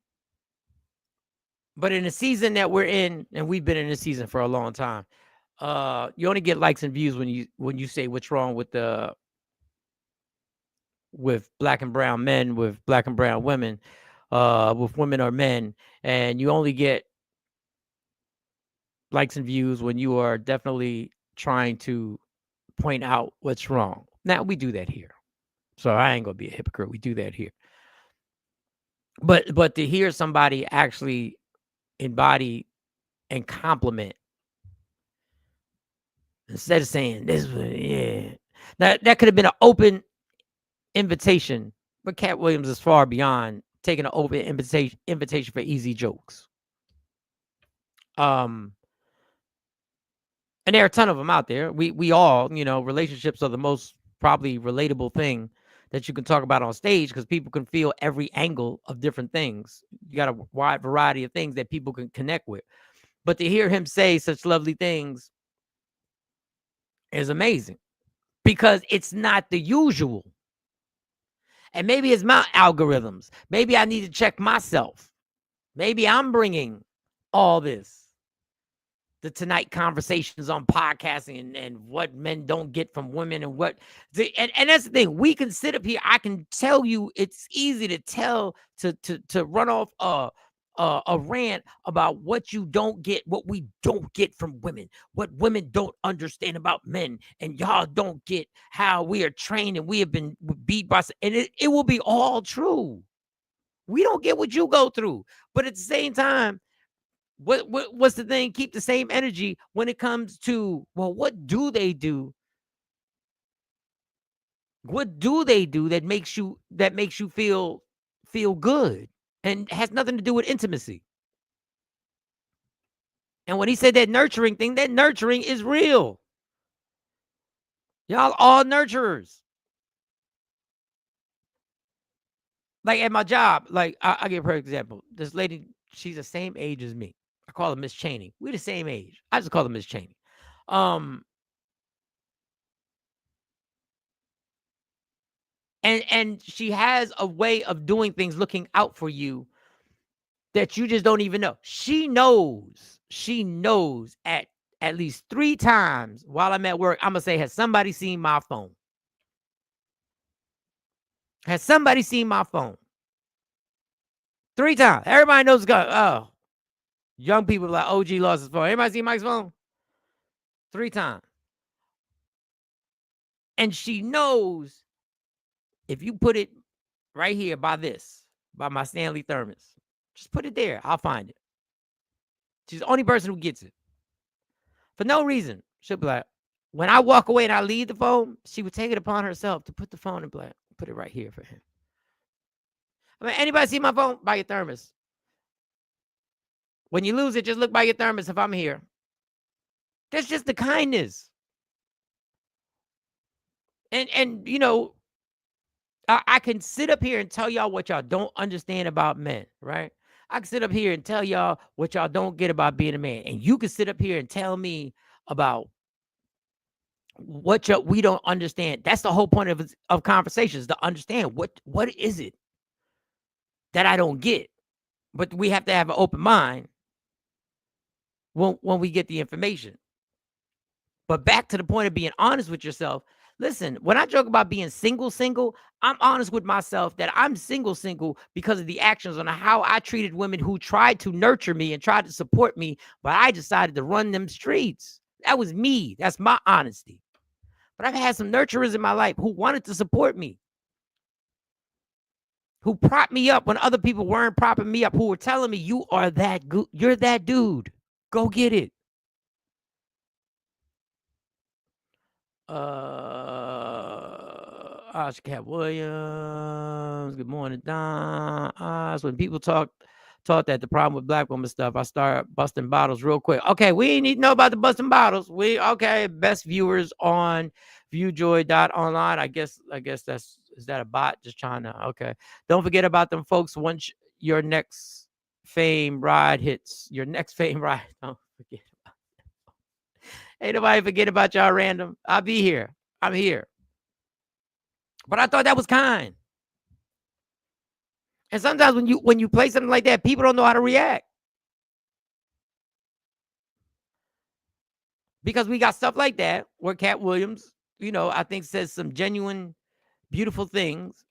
in the season that we're in, and we've been in this season for a long time, you only get likes and views when you say what's wrong with Black and brown men, with Black and brown women, with women or men, and you only get likes and views when you are definitely trying to point out what's wrong. Now, we do that here, so I ain't gonna be a hypocrite. We do that here, but to hear somebody actually embody and compliment instead of saying this, yeah, that could have been an open invitation, but Cat Williams is far beyond taking an open invitation for easy jokes. And there are a ton of them out there. We all, relationships are the most probably relatable thing that you can talk about on stage, because people can feel every angle of different things. You got a wide variety of things that people can connect with. But to hear him say such lovely things is amazing, because it's not the usual. And maybe it's my algorithms. Maybe I need to check myself. Maybe I'm bringing all this, the Tonight conversations on podcasting and what men don't get from women, and and that's the thing. We can sit up here. I can tell you, it's easy to tell, to run off a rant about what you don't get, what we don't get from women, what women don't understand about men, and y'all don't get how we are trained and we have been beat by, and it will be all true. We don't get what you go through, but at the same time, what's the thing? Keep the same energy when it comes to, well, what do they do? What do they do that makes you feel good? And has nothing to do with intimacy. And when he said that nurturing thing, that nurturing is real. Y'all all nurturers. Like at my job, like I'll give her an example. This lady, she's the same age as me. I call her Miss Cheney. We're the same age. I just call her Miss Cheney. And she has a way of doing things, looking out for you, that you just don't even know. She knows at least 3 times while I'm at work, I'm going to say, has somebody seen my phone? Has somebody seen my phone? 3 times. Everybody knows it's going, oh, young people like, OG lost his phone. Everybody see Mike's phone? 3 times. And she knows if you put it right here by my Stanley thermos, just put it there. I'll find it. She's the only person who gets it. For no reason. She'll be like, when I walk away and I leave the phone, she would take it upon herself to put the phone and be like, put it right here for him. I mean, anybody see my phone? By your thermos. When you lose it, just look by your thermos if I'm here. That's just the kindness. And I can sit up here and tell y'all what y'all don't understand about men, right? I can sit up here and tell y'all what y'all don't get about being a man. And you can sit up here and tell me about what we don't understand. That's the whole point of conversations, to understand what is it that I don't get. But we have to have an open mind when we get the information. But back to the point of being honest with yourself, Listen, when I joke about being single, I'm honest with myself that I'm single because of the actions on how I treated women who tried to nurture me and tried to support me, but I decided to run them streets. That was me. That's my honesty. But I've had some nurturers in my life who wanted to support me, who propped me up when other people weren't propping me up, who were telling me, you are that good. You're that dude. Go get it. Cat Williams. Good morning, Don. So when people taught that the problem with black women stuff, I start busting bottles real quick. Okay, we ain't need to know about the busting bottles. Best viewers on viewjoy.online. I guess is that a bot just trying to, okay. Don't forget about them folks once your next fame ride hits. Don't forget about it. Ain't nobody forget about y'all random. I'll be here. I'm here. But I thought that was kind. And sometimes when you play something like that, people don't know how to react. Because we got stuff like that where Cat Williams, I think says some genuine, beautiful things.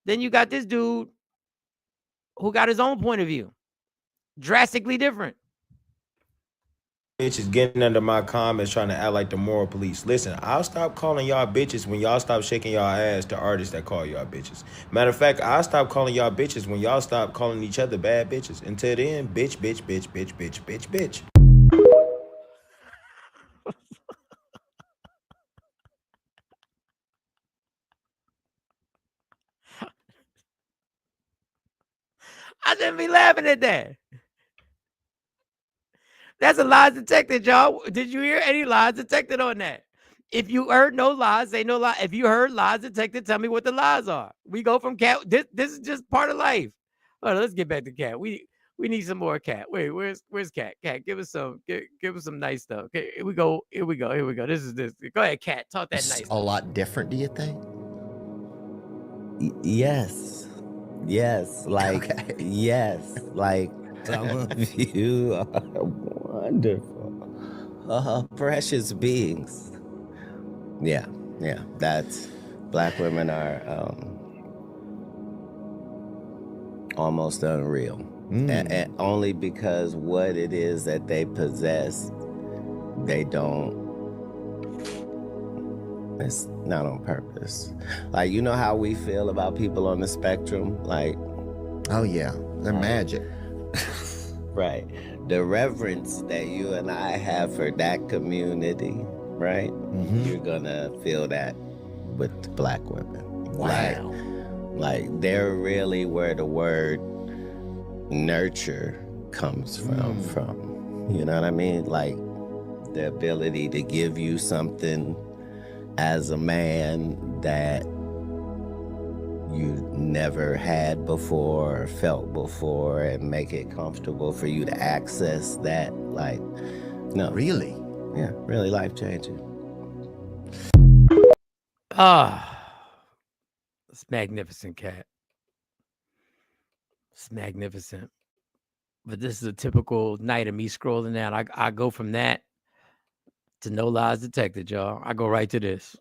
Then you got this dude who got his own point of view. Drastically different.
Bitches getting under my comments trying to act like the moral police. Listen, I'll stop calling y'all bitches when y'all stop shaking y'all ass to artists that call y'all bitches. Matter of fact, I'll stop calling y'all bitches when y'all stop calling each other bad bitches. Until then, bitch, bitch, bitch, bitch, bitch, bitch, bitch.
I shouldn't be laughing at that. That's a lies detected, y'all. Did you hear any lies detected on that? If you heard no lies, say no lie. If you heard lies detected, tell me what the lies are. We go from Cat. This is just part of life. All right, let's get back to Cat. We need some more Cat. Wait, where's Cat? Cat, give us some nice stuff. Okay, here we go. Here we go. This is this. Go ahead, Cat. Talk that nice.
A lot different, do you think?
Yes. Like, okay. Yes. Like, some of you are wonderful. Precious beings. Yeah. That's black women are almost unreal. And only because what it is that they possess, they don't. It's not on purpose. Like, you know how we feel about people on the spectrum? Like,
oh yeah, they're magic.
Right. The reverence that you and I have for that community, right? You're gonna feel that with black women.
Wow.
Like they're really where the word nurture comes from. You know what I mean? Like the ability to give you something as a man that you never had before or felt before, and make it comfortable for you to access that. Like, no.
Really?
Yeah, really life-changing.
It's magnificent, Cat. It's magnificent. But this is a typical night of me scrolling down. I go from that to no lies detected, y'all. I go right to this.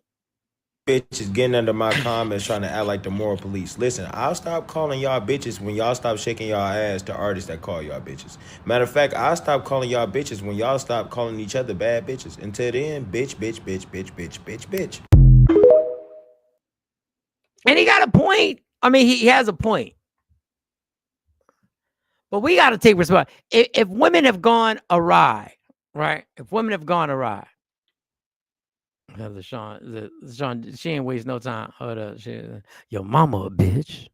Bitches getting under my comments trying to act like the moral police. Listen, I'll stop calling y'all bitches when y'all stop shaking y'all ass to artists that call y'all bitches. Matter of fact, I'll stop calling y'all bitches when y'all stop calling each other bad bitches. Until then, bitch, bitch, bitch, bitch, bitch, bitch, bitch.
And he got a point. I mean, he has a point. But we got to take responsibility. If women have gone awry, right? If women have gone awry, Sean, she ain't waste no time. Hold up. Your mama a bitch.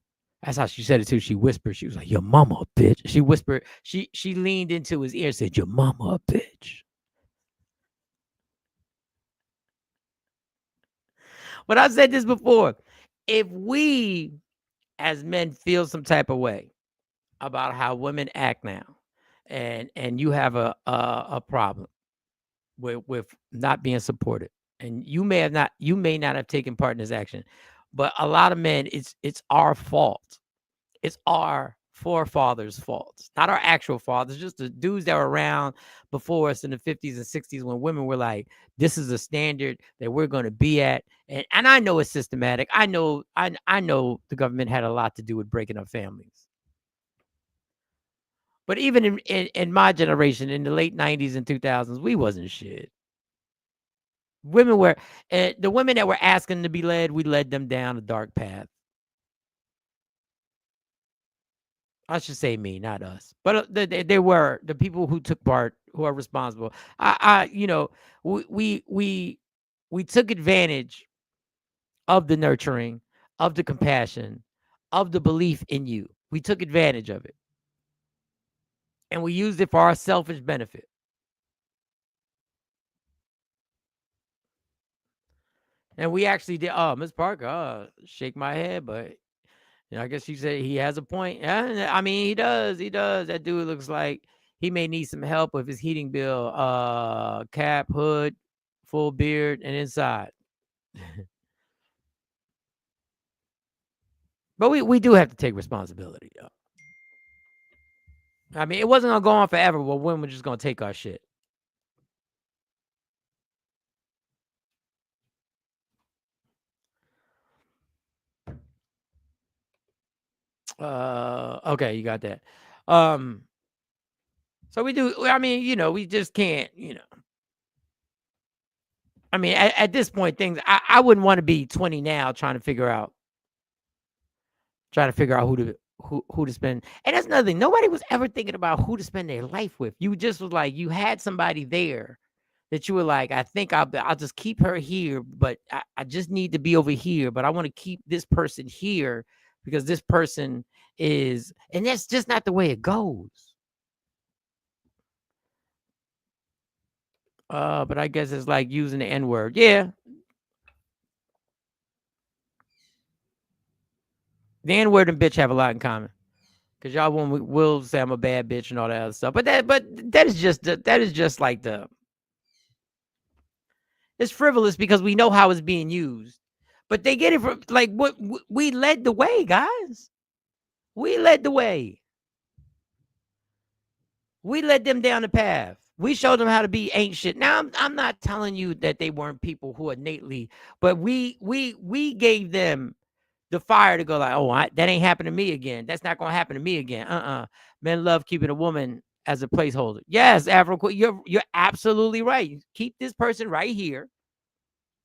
That's how she said it too. She whispered. She was like, your mama a bitch. She whispered. She leaned into his ear and said, your mama a bitch. But I've said this before. If we as men feel some type of way about how women act now, and you have a problem with not being supported, and you may not have taken part in this action, but a lot of men, it's our fault. It's our forefathers' faults, not our actual fathers, just the dudes that were around before us in the 50s and 60s when women were like, this is a standard that we're going to be at. And I know it's systematic. I know the government had a lot to do with breaking up families. But even in my generation, in the late 90s and 2000s, we wasn't shit. Women were, the women that were asking to be led, we led them down a dark path. I should say me, not us. But they were the people who took part, who are responsible. We took advantage of the nurturing, of the compassion, of the belief in you. We took advantage of it. And we used it for our selfish benefit. And we actually did. Oh, Miss Parker, shake my head, but I guess she said he has a point. I mean, he does. He does. That dude looks like he may need some help with his heating bill. Cap, hood, full beard, and inside. But we do have to take responsibility, though. I mean, it wasn't gonna go on forever. Well, women were just gonna take our shit. Okay, you got that. So we do. I mean, we just can't. I mean, at this point, things. I wouldn't want to be 20 now trying to figure out who to spend. And that's another thing. Nobody was ever thinking about who to spend their life with. You just was like, you had somebody there that you were like, I think I'll just keep her here, but I just need to be over here. But I want to keep this person here because this person is, and that's just not the way it goes. But I guess it's like using the N-word. Yeah. The N-word and bitch have a lot in common. Because y'all will say I'm a bad bitch and all that other stuff. But that is just like it's frivolous because we know how it's being used. But they get it from like what we led the way, guys. We led the way. We led them down the path. We showed them how to be ain't shit. Now I'm not telling you that they weren't people who innately, but we gave them the fire to go like, oh, that ain't happened to me again. That's not gonna happen to me again. Men love keeping a woman as a placeholder. Yes, Afro, you're absolutely right. Keep this person right here,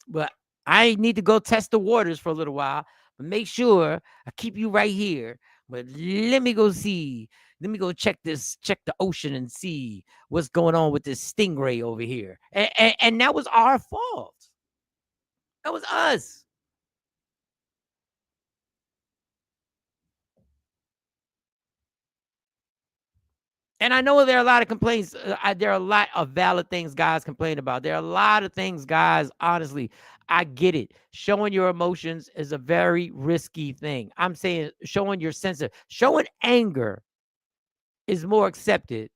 but I need to go test the waters for a little while. But make sure I keep you right here. But let me go see. Let me go check the ocean and see what's going on with this stingray over here. And that was our fault. That was us. And I know there are a lot of complaints. There are a lot of valid things guys complain about. There are a lot of things guys, honestly, I get it. Showing your emotions is a very risky thing. I'm saying showing your showing anger is more accepted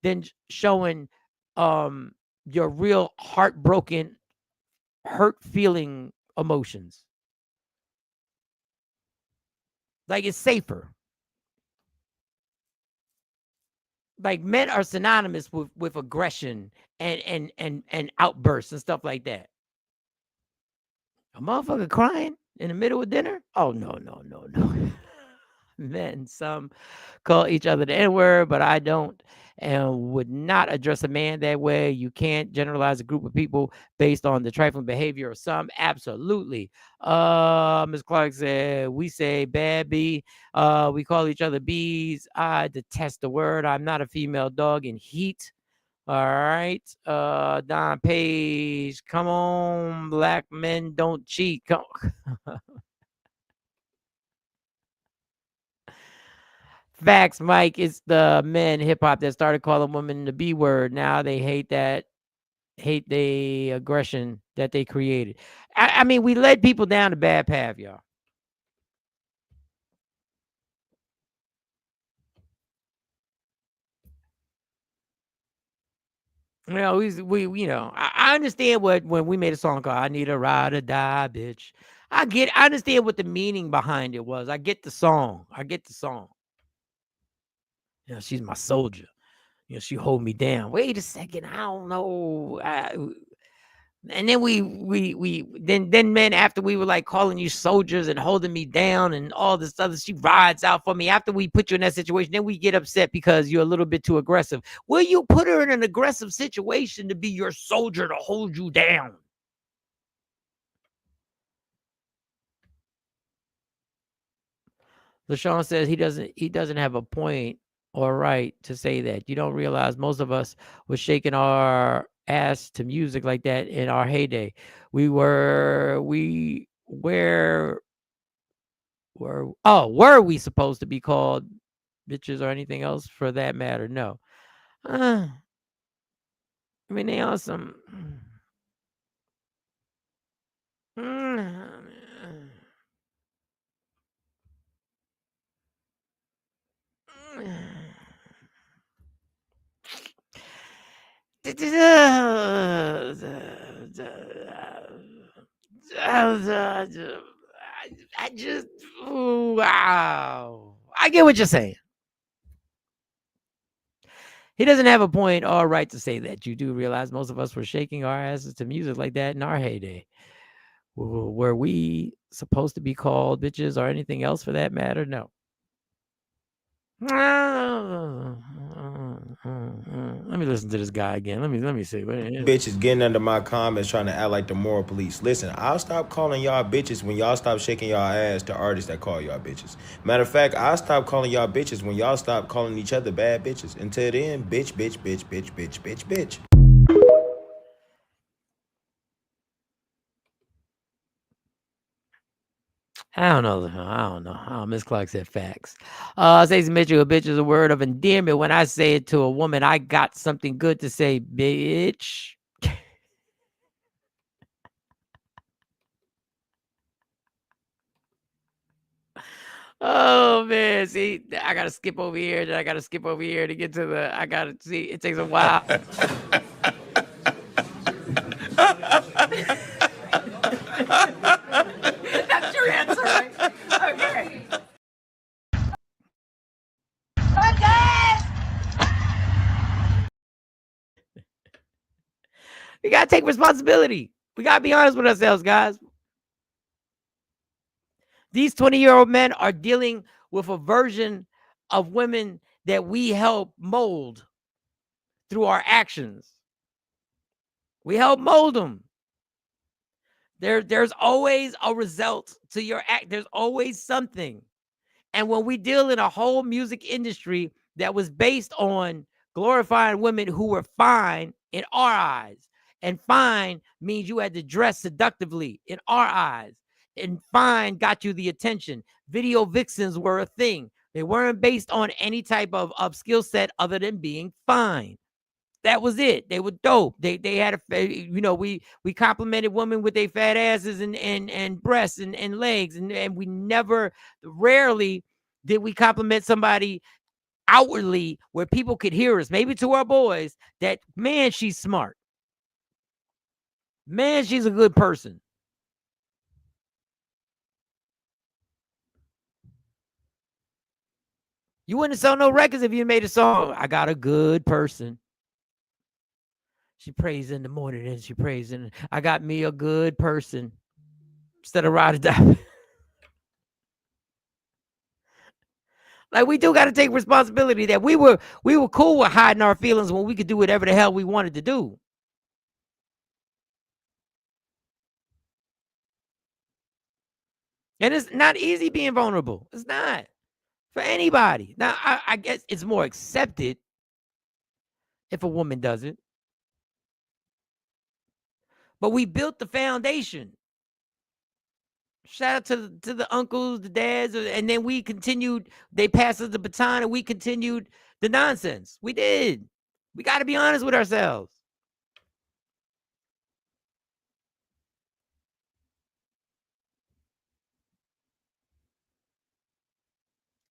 than showing your real heartbroken, hurt feeling emotions. Like it's safer. Like men are synonymous with aggression and outbursts and stuff like that. A motherfucker crying in the middle of dinner? Oh, no. Men, some call each other the N-word, but I don't and would not address a man that way. You can't generalize a group of people based on the trifling behavior of some. Absolutely. Ms. Clark said, we say bad bee. We call each other bees. I detest the word. I'm not a female dog in heat. All right. Don Page, come on, black men don't cheat. Come Facts, Mike. It's the men hip hop that started calling women the B word. Now they hate the aggression that they created. I mean, we led people down the bad path, y'all. I understand when we made a song called I Need a Ride or Die, Bitch. I understand what the meaning behind it was. I get the song. You know, she's my soldier. You know, she hold me down. Wait a second, I don't know. And then then men, after we were like calling you soldiers and holding me down and all this other, she rides out for me. After we put you in that situation, then we get upset because you're a little bit too aggressive. Will you put her in an aggressive situation to be your soldier to hold you down? LaShawn says he doesn't have a point or right to say that. You don't realize most of us were shaking our ass to music like that in our heyday. Were we supposed to be called bitches or anything else for that matter? No. I mean, they are some. I just, wow. I get what you're saying. He doesn't have a point or right to say that. You do realize most of us were shaking our asses to music like that in our heyday. Were we supposed to be called bitches or anything else for that matter? No. Let me listen to this guy again. Let me see.
Bitches getting under my comments trying to act like the moral police. Listen, I'll stop calling y'all bitches when y'all stop shaking y'all ass to artists that call y'all bitches. Matter of fact, I'll stop calling y'all bitches when y'all stop calling each other bad bitches. Until then, bitch, bitch, bitch, bitch, bitch, bitch, bitch.
I don't know. Miss Clark said facts. Stacey Mitchell, a bitch is a word of endearment. When I say it to a woman, I got something good to say, bitch. Oh man, see, I gotta skip over here, then I gotta skip over here to get to the. I gotta see. It takes a while.
That's your answer, right? Okay.
We gotta take responsibility. We gotta be honest with ourselves, guys. These 20-year-old men are dealing with a version of women that we help mold through our actions. We help mold them. There's always a result to your act. There's always something. And when we deal in a whole music industry that was based on glorifying women who were fine in our eyes, and fine means you had to dress seductively in our eyes, and fine got you the attention. Video vixens were a thing. They weren't based on any type of skill set other than being fine. That was it. They were dope. They had we complimented women with their fat asses and breasts and legs, and we rarely did we compliment somebody outwardly where people could hear us, maybe to our boys, that man, she's smart. Man, she's a good person. You wouldn't have sold no records if you made a song. I got a good person. She prays in the morning and she prays in. I got me a good person. Instead of ride or die. Like, we do got to take responsibility that we were cool with hiding our feelings when we could do whatever the hell we wanted to do. And it's not easy being vulnerable. It's not for anybody. Now, I guess it's more accepted if a woman does it. But we built the foundation. Shout out to the uncles, the dads, and then we continued. They passed us the baton, and we continued the nonsense. We did. We got to be honest with ourselves.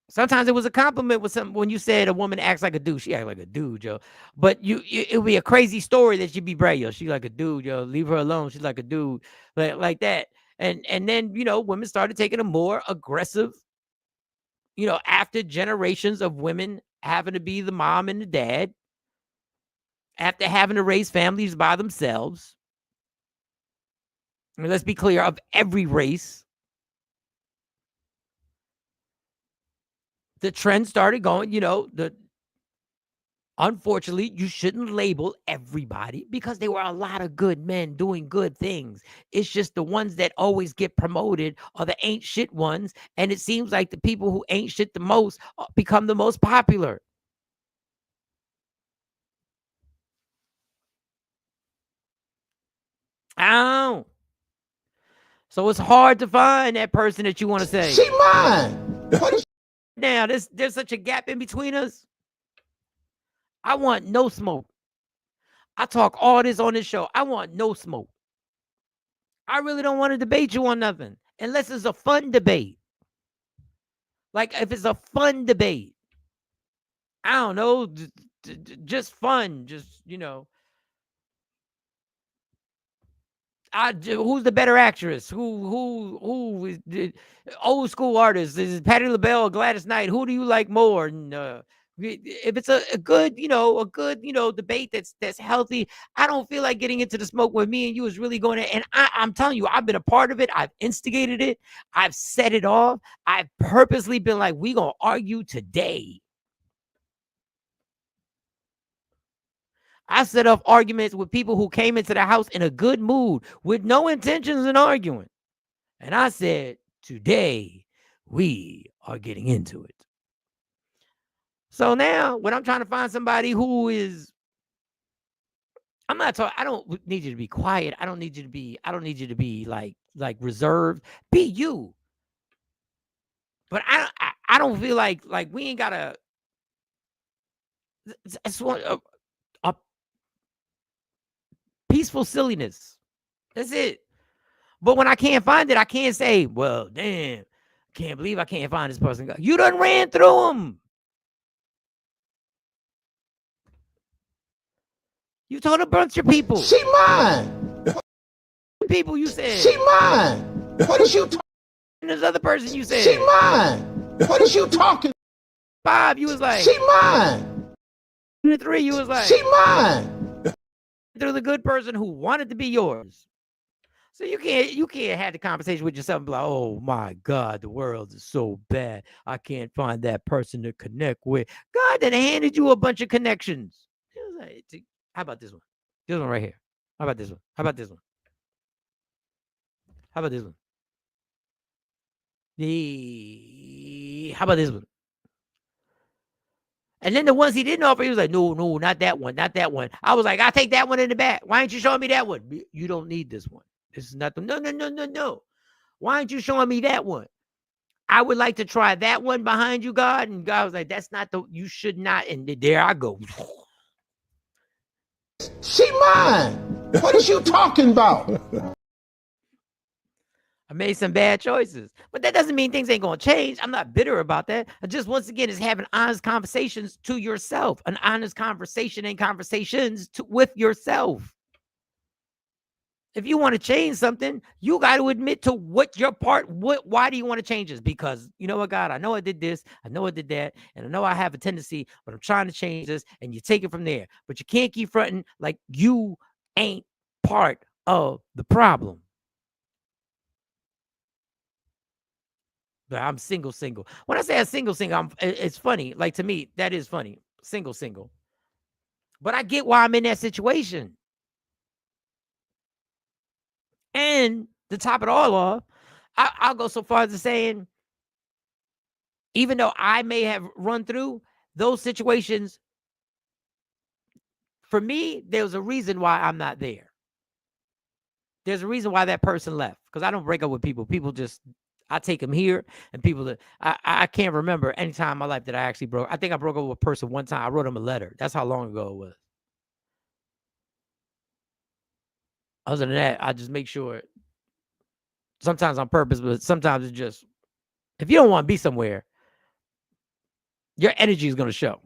Sometimes it was a compliment with something when you said a woman acts like a dude. She act like a dude, yo. But it would be a crazy story that she'd be brave, yo. She like a dude, yo. Leave her alone. She's like a dude, like that. And then women started taking a more aggressive you know, after generations of women having to be the mom and the dad, after having to raise families by themselves, and let's be clear, of every race, the trend started going, you know, unfortunately, you shouldn't label everybody because there were a lot of good men doing good things. It's just the ones that always get promoted are the ain't shit ones. And it seems like the people who ain't shit the most become the most popular. Oh. So it's hard to find that person that you want to say.
She mine.
Now, there's such a gap in between us. I want no smoke. I talk all this on this show. I want no smoke. I really don't want to debate you on nothing unless it's a fun debate. Like if it's a fun debate, I don't know, just fun, just, you know. Who's the better actress? Who is the old school artist? Is it Patti LaBelle or Gladys Knight? Who do you like more? And if it's a good, you know, debate that's healthy, I don't feel like getting into the smoke with me and you is really going to. And I'm telling you, I've been a part of it. I've instigated it. I've set it off. I've purposely been like, we gonna argue today. I set off arguments with people who came into the house in a good mood with no intentions in arguing. And I said, today we are getting into it. So now when I'm trying to find somebody who is, I'm not talking, I don't need you to be quiet. I don't need you to be like reserved. Be you. But I don't feel like we ain't gotta, it's a peaceful silliness. That's it. But when I can't find it, I can't say, well, damn, can't believe I can't find this person. You done ran through them. You told a bunch of people.
She mine.
People you said.
She mine. What is you talking?
And this other person you said.
She mine. What is you talking?
5, you was like.
She mine.
3, you was like.
She mine.
They're the good person who wanted to be yours. So you can't have the conversation with yourself and be like, oh my God, the world is so bad. I can't find that person to connect with. God then handed you a bunch of connections. How about this one? This one right here. How about this one? How about this one? How about this one? How about this one? And then the ones he didn't offer, he was like, no, not that one, not that one. I was like, I'll take that one in the back. Why ain't you showing me that one? You don't need this one. This is not the, no. Why aren't you showing me that one? I would like to try that one behind you, God. And God was like, that's not the, you should not. And there I go.
She mine. What is you talking about?
I made some bad choices, but that doesn't mean things ain't going to change. I'm not bitter about that. I just, once again, is having honest conversations to yourself, an honest conversation and conversations with yourself. If you want to change something, you got to admit to what your part, why do you want to change this? Because you know what, God, I know I did this, I know I did that, and I know I have a tendency, but I'm trying to change this, and you take it from there. But you can't keep fronting like you ain't part of the problem. But I'm single. When I say a single, it's funny. Like, to me, that is funny. Single. But I get why I'm in that situation. And to top it all off, I'll go so far as saying, even though I may have run through those situations, for me, there's a reason why I'm not there. There's a reason why that person left. Because I don't break up with people. People just, I take them here, and people that I can't remember any time in my life that I actually broke. I think I broke up with a person one time. I wrote them a letter. That's how long ago it was. Other than that, I just make sure, sometimes on purpose, but sometimes it's just, if you don't want to be somewhere, your energy is going to show.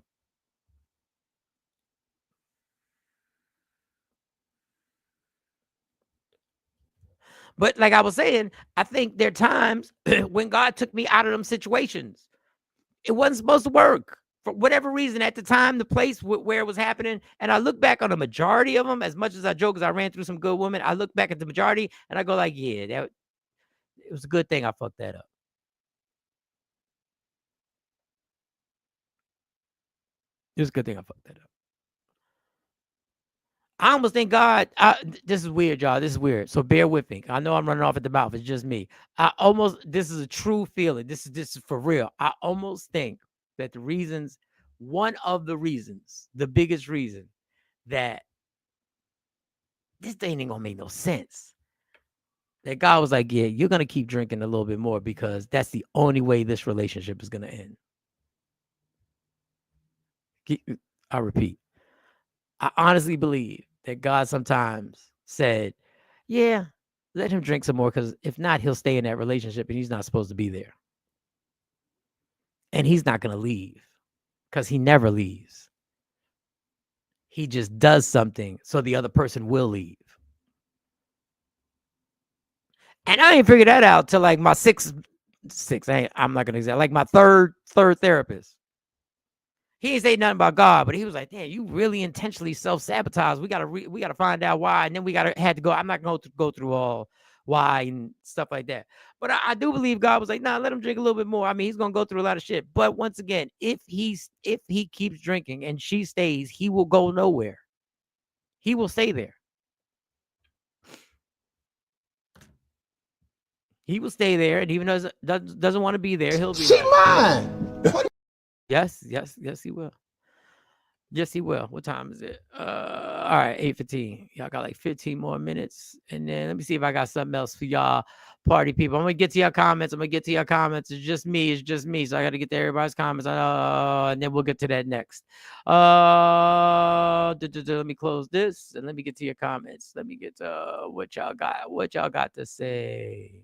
But like I was saying, I think there are times when God took me out of them situations. It wasn't supposed to work for whatever reason at the time, the place where it was happening. And I look back on the majority of them, as much as I joke, because I ran through some good women. I look back at the majority and I go like, yeah, that it was a good thing I fucked that up. It was a good thing I fucked that up. I almost think God, this is weird, y'all. This is weird. So bear with me. I know I'm running off at the mouth. It's just me. This is a true feeling. This is for real. I almost think that one of the reasons, the biggest reason that this thing ain't gonna make no sense. That God was like, yeah, you're gonna keep drinking a little bit more because that's the only way this relationship is gonna end. I repeat. I honestly believe that God sometimes said, yeah, let him drink some more, because if not, he'll stay in that relationship and he's not supposed to be there. And he's not going to leave, because he never leaves. He just does something so the other person will leave. And I ain't figured that out till like my I'm not going to exact, like my third therapist. He ain't say nothing about God, but he was like, damn, you really intentionally self-sabotage. We gotta find out why. And then had to go. I'm not going to go through all why and stuff like that. But I do believe God was like, nah, let him drink a little bit more. I mean, he's gonna go through a lot of shit. But once again, if he keeps drinking and she stays, he will go nowhere. He will stay there. He will stay there, and even though doesn't want to be there, he'll be
She
there.
mine.
Yes, he will. Yes, he will. What time is it? All right, 8:15. Y'all got like 15 more minutes. And then let me see if I got something else for y'all party people. I'm gonna get to your comments. It's just me. So I gotta get to everybody's comments. And then we'll get to that next. Let me close this and let me get to your comments. Let me get to what y'all got to say.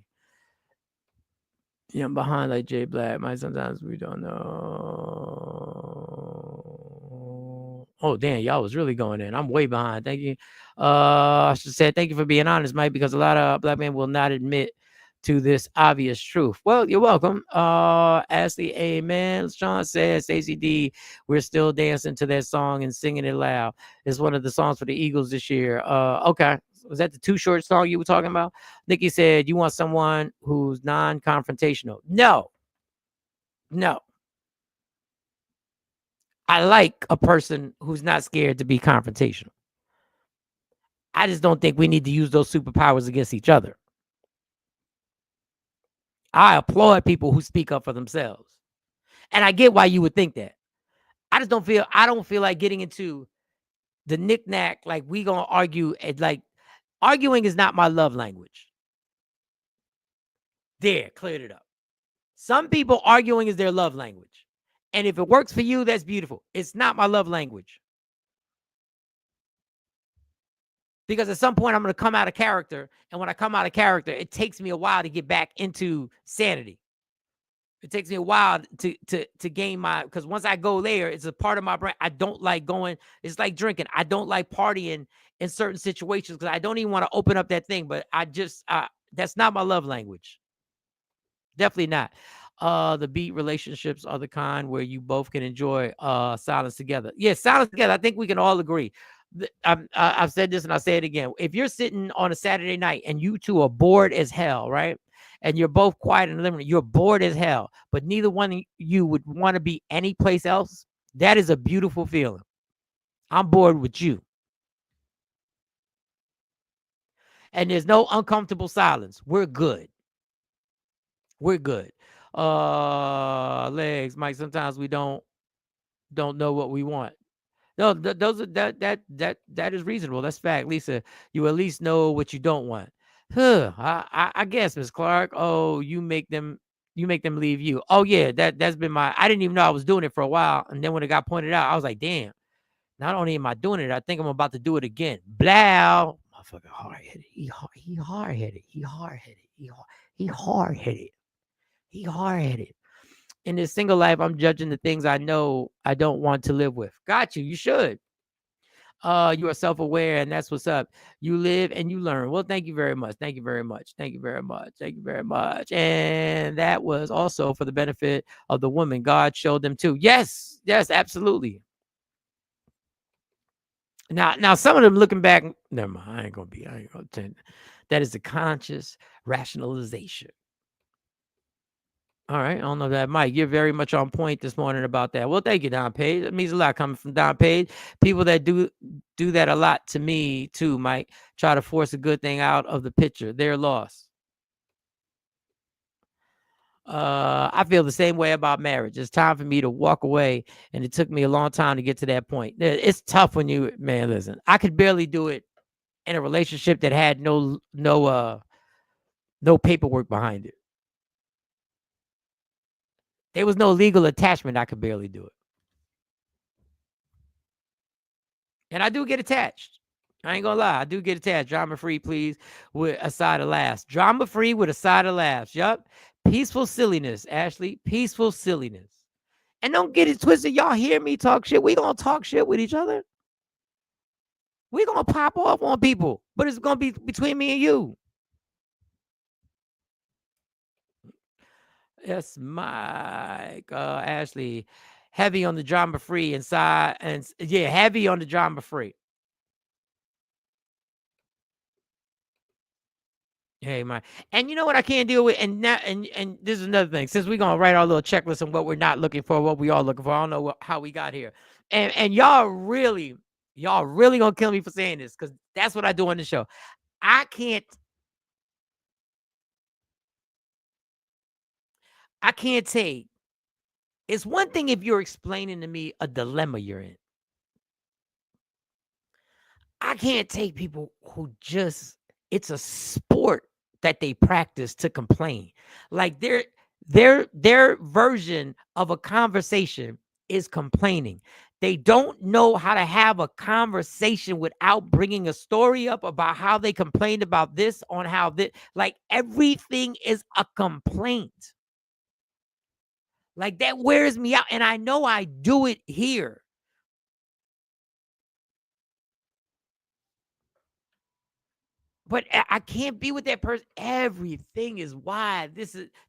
Yeah, I'm behind like Jay Black. Sometimes we don't know. Oh, damn, y'all was really going in. I'm way behind. Thank you. I should say thank you for being honest, Mike, because a lot of black men will not admit to this obvious truth. Well, you're welcome. Ashley, amen. Sean says, Stacey D, we're still dancing to that song and singing it loud. It's one of the songs for the Eagles this year. Okay. Was that the Too Short song you were talking about? Nikki said, you want someone who's non-confrontational. No. I like a person who's not scared to be confrontational. I just don't think we need to use those superpowers against each other. I applaud people who speak up for themselves. And I get why you would think that. I don't feel like getting into the knick-knack, like we gonna argue, like arguing is not my love language. There, cleared it up. Some people arguing is their love language. And if it works for you, that's beautiful. It's not my love language. Because at some point, I'm going to come out of character. And when I come out of character, it takes me a while to get back into sanity. It takes me a while to gain because once I go there, it's a part of my brain. I don't like going. It's like drinking. I don't like partying in certain situations because I don't even want to open up that thing. But that's not my love language. Definitely not. The beat relationships are the kind where you both can enjoy silence together. Yeah, silence together. I think we can all agree. I've said this and I'll say it again. If you're sitting on a Saturday night and you two are bored as hell, right? And you're both quiet in the living room, you're bored as hell, but neither one of you would want to be anyplace else. That is a beautiful feeling. I'm bored with you. And there's no uncomfortable silence. We're good. We're good. Legs, Mike, sometimes we don't know what we want. No, those are that is reasonable. That's fact. Lisa, you at least know what you don't want. I guess, Ms. Clark. Oh, you make them leave you. Oh yeah, that's been I didn't even know I was doing it for a while. And then when it got pointed out, I was like, damn, not only am I doing it, I think I'm about to do it again. Blow. Motherfucker hard-headed. He hard-headed. He hard-headed. In this single life, I'm judging the things I know I don't want to live with. Got you. You should. You are self-aware, and that's what's up. You live and you learn. Well, thank you very much. Thank you very much. Thank you very much. Thank you very much. And that was also for the benefit of the woman. God showed them too. Yes, yes, absolutely. Now, some of them looking back, never mind. I ain't gonna tend. That is a conscious rationalization. All right. I don't know that, Mike. You're very much on point this morning about that. Well, thank you, Don Page. It means a lot coming from Don Page. People that do that a lot to me too, Mike. Try to force a good thing out of the picture. They're lost. I feel the same way about marriage. It's time for me to walk away, and it took me a long time to get to that point. It's tough when you, man, listen, I could barely do it in a relationship that had no paperwork behind it. There was no legal attachment. I could barely do it. And I do get attached. I ain't gonna lie. I do get attached. Drama free, please, with a side of laughs. Drama free with a side of laughs. Yup. Peaceful silliness, Ashley. Peaceful silliness. And don't get it twisted. Y'all hear me talk shit. We gonna talk shit with each other. We gonna pop off on people. But it's gonna be between me and you. Yes, Mike. Ashley. Heavy on the drama free inside. And yeah, heavy on the drama free. Hey, man. And you know what I can't deal with? And now, and this is another thing. Since we're gonna write our little checklist on what we're not looking for, what we are looking for. I don't know how we got here. And y'all really gonna kill me for saying this, because that's what I do on the show. I can't take. It's one thing if you're explaining to me a dilemma you're in. I can't take people who just, it's a sport that they practice to complain. Like their version of a conversation is complaining. They don't know how to have a conversation without bringing a story up about how they complained about this, on how this, like everything is a complaint. Like that wears me out. And I know I do it here. But I can't be with that person. Everything is why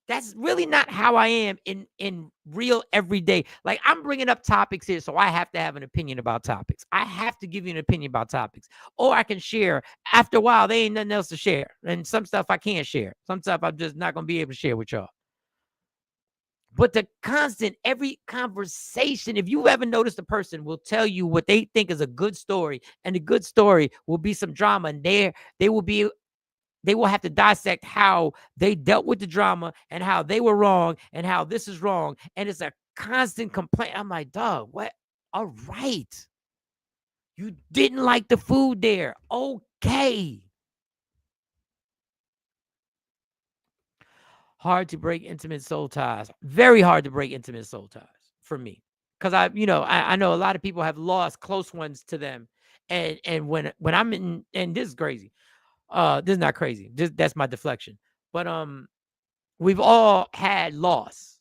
that's really not how I am in real everyday. Like I'm bringing up topics here, so I have to have an opinion about topics. I have to give you an opinion about topics, or I can share. After a while, there ain't nothing else to share, and some stuff I can't share. Some stuff I'm just not gonna be able to share with y'all. But the constant, every conversation, if you ever notice, the person will tell you what they think is a good story, and the good story will be some drama, and they will have to dissect how they dealt with the drama and how they were wrong and how this is wrong. And it's a constant complaint. I'm like, dog, what? All right. You didn't like the food there. Okay. Hard to break intimate soul ties. Very hard to break intimate soul ties for me. Because I know a lot of people have lost close ones to them. And when I'm in, and this is crazy. This is not crazy. That's my deflection. But we've all had loss.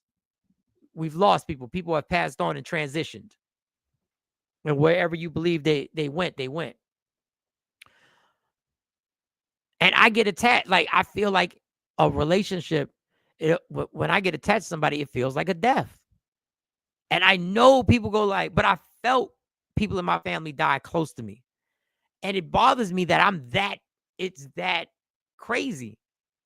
We've lost people. People have passed on and transitioned. And wherever you believe they went, they went. And I get attached. Like I feel like a relationship, when I get attached to somebody, it feels like a death. And I know people go like, but I felt people in my family die close to me. And it bothers me that it's that crazy.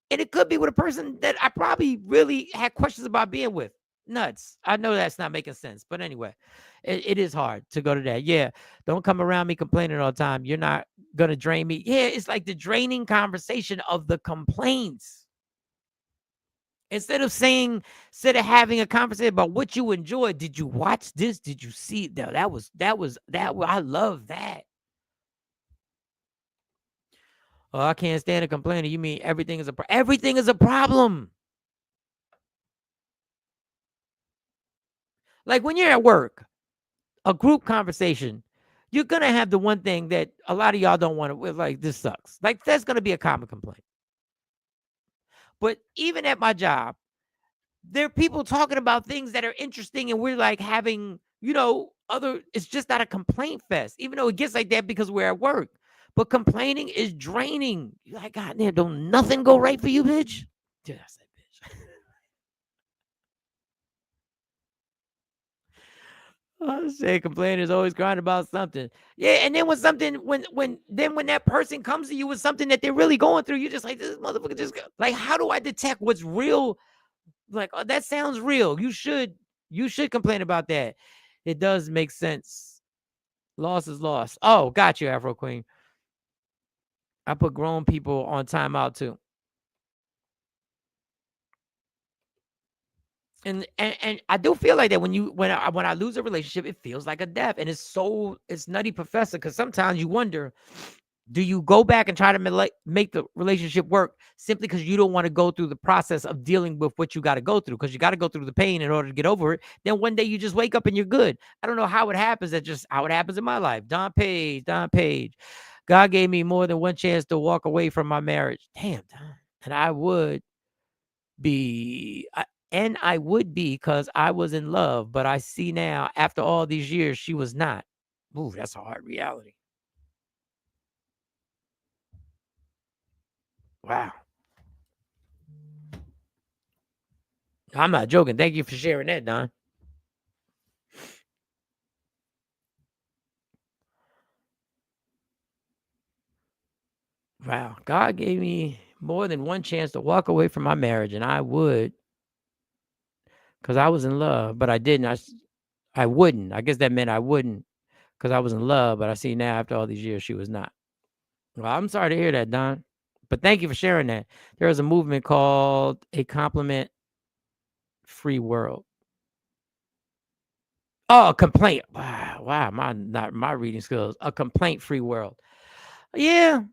And it could be with a person that I probably really had questions about being with. Nuts. I know that's not making sense. But anyway, it is hard to go to that. Yeah. Don't come around me complaining all the time. You're not going to drain me. Yeah. It's like the draining conversation of the complaints. Instead of having a conversation about what you enjoyed. Did you watch this? Did you see that? I love that. Oh, I can't stand a complainer. You mean everything is a problem. Like when you're at work, a group conversation, you're going to have the one thing that a lot of y'all don't want to, like, this sucks. Like that's going to be a common complaint. But even at my job, there are people talking about things that are interesting, and we're like having it's just not a complaint fest, even though it gets like that because we're at work. But complaining is draining. You're like, God damn, don't nothing go right for you, bitch? Yeah, I said bitch. I say complaining is always crying about something. Yeah, and then when that person comes to you with something that they're really going through, you're just like, this motherfucker just like, how do I detect what's real? Like, oh, that sounds real. You should complain about that. It does make sense. Loss is loss. Oh, got you, Afro Queen. I put grown people on timeout too. And I do feel like that when I lose a relationship, it feels like a death. And it's nutty, Professor, because sometimes you wonder, do you go back and try to make the relationship work simply because you don't want to go through the process of dealing with what you got to go through? Because you got to go through the pain in order to get over it. Then one day you just wake up and you're good. I don't know how it happens. That's just how it happens in my life. Don Page. God gave me more than one chance to walk away from my marriage. Damn, Don. And I would be because I was in love, but I see now after all these years, she was not. Ooh, that's a hard reality. Wow. I'm not joking. Thank you for sharing that, Don. Wow. God gave me more than one chance to walk away from my marriage, and I would, because I was in love, but I didn't. I wouldn't. I guess that meant I wouldn't because I was in love, but I see now after all these years, she was not. Well, I'm sorry to hear that, Don, but thank you for sharing that. There is a movement called A Compliment Free World. Oh, a complaint. Wow, my reading skills. A complaint free world. Yeah.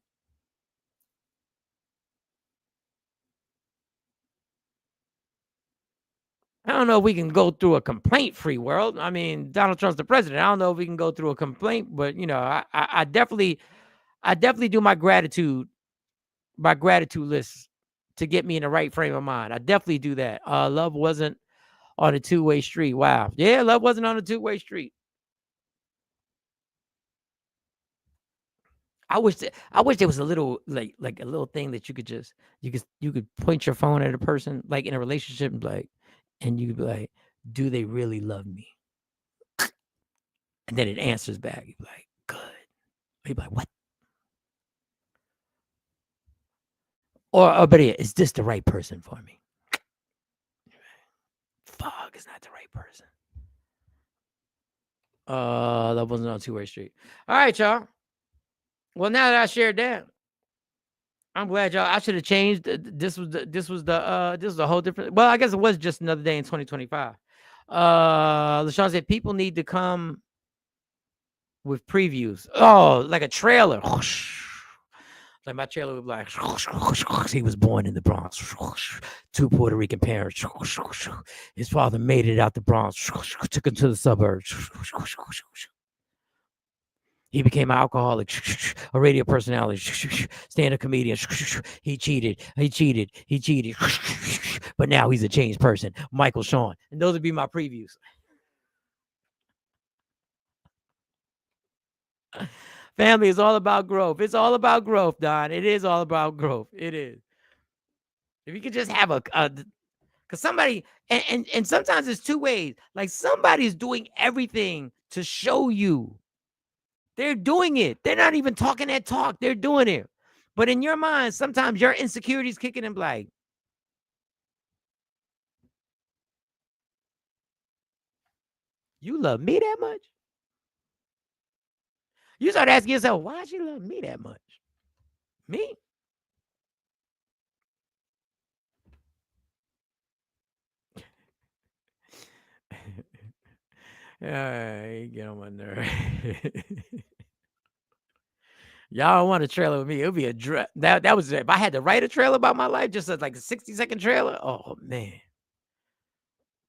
I don't know if we can go through a complaint-free world. I mean, Donald Trump's the president. I don't know if we can go through a complaint, but I definitely do my gratitude list to get me in the right frame of mind. I definitely do that. Love wasn't on a two-way street. Wow. Yeah, love wasn't on a two-way street. I wish there was a little like a little thing that you could point your phone at a person like in a relationship and like, and you could be like, do they really love me? And then it answers back. You'd be like, good. You'd be like, what? Or better yet, is this the right person for me? Fuck, it's not the right person. That wasn't on a two-way street. All right, y'all. Well, now that I shared that, I'm glad y'all. I should have changed. This was a whole different. Well, I guess it was just another day in 2025. LaShawn said people need to come with previews. Oh, like a trailer. Like my trailer would be like, he was born in the Bronx. 2 Puerto Rican parents. His father made it out the Bronx. Took him to the suburbs. He became an alcoholic, a radio personality, stand-up comedian. He cheated. But now he's a changed person. Michael Sean. And those would be my previews. Family is all about growth. It's all about growth, Don. It is all about growth. It is. If you could just have because somebody, and sometimes it's two ways. Like somebody's doing everything to show you. They're doing it. They're not even talking that talk. They're doing it. But in your mind, sometimes your insecurities kicking in like, you love me that much? You start asking yourself, why she love me that much? Me? You get on my nerve. Y'all want a trailer with me? It would be that was if I had to write a trailer about my life, just like a 60-second trailer. Oh man,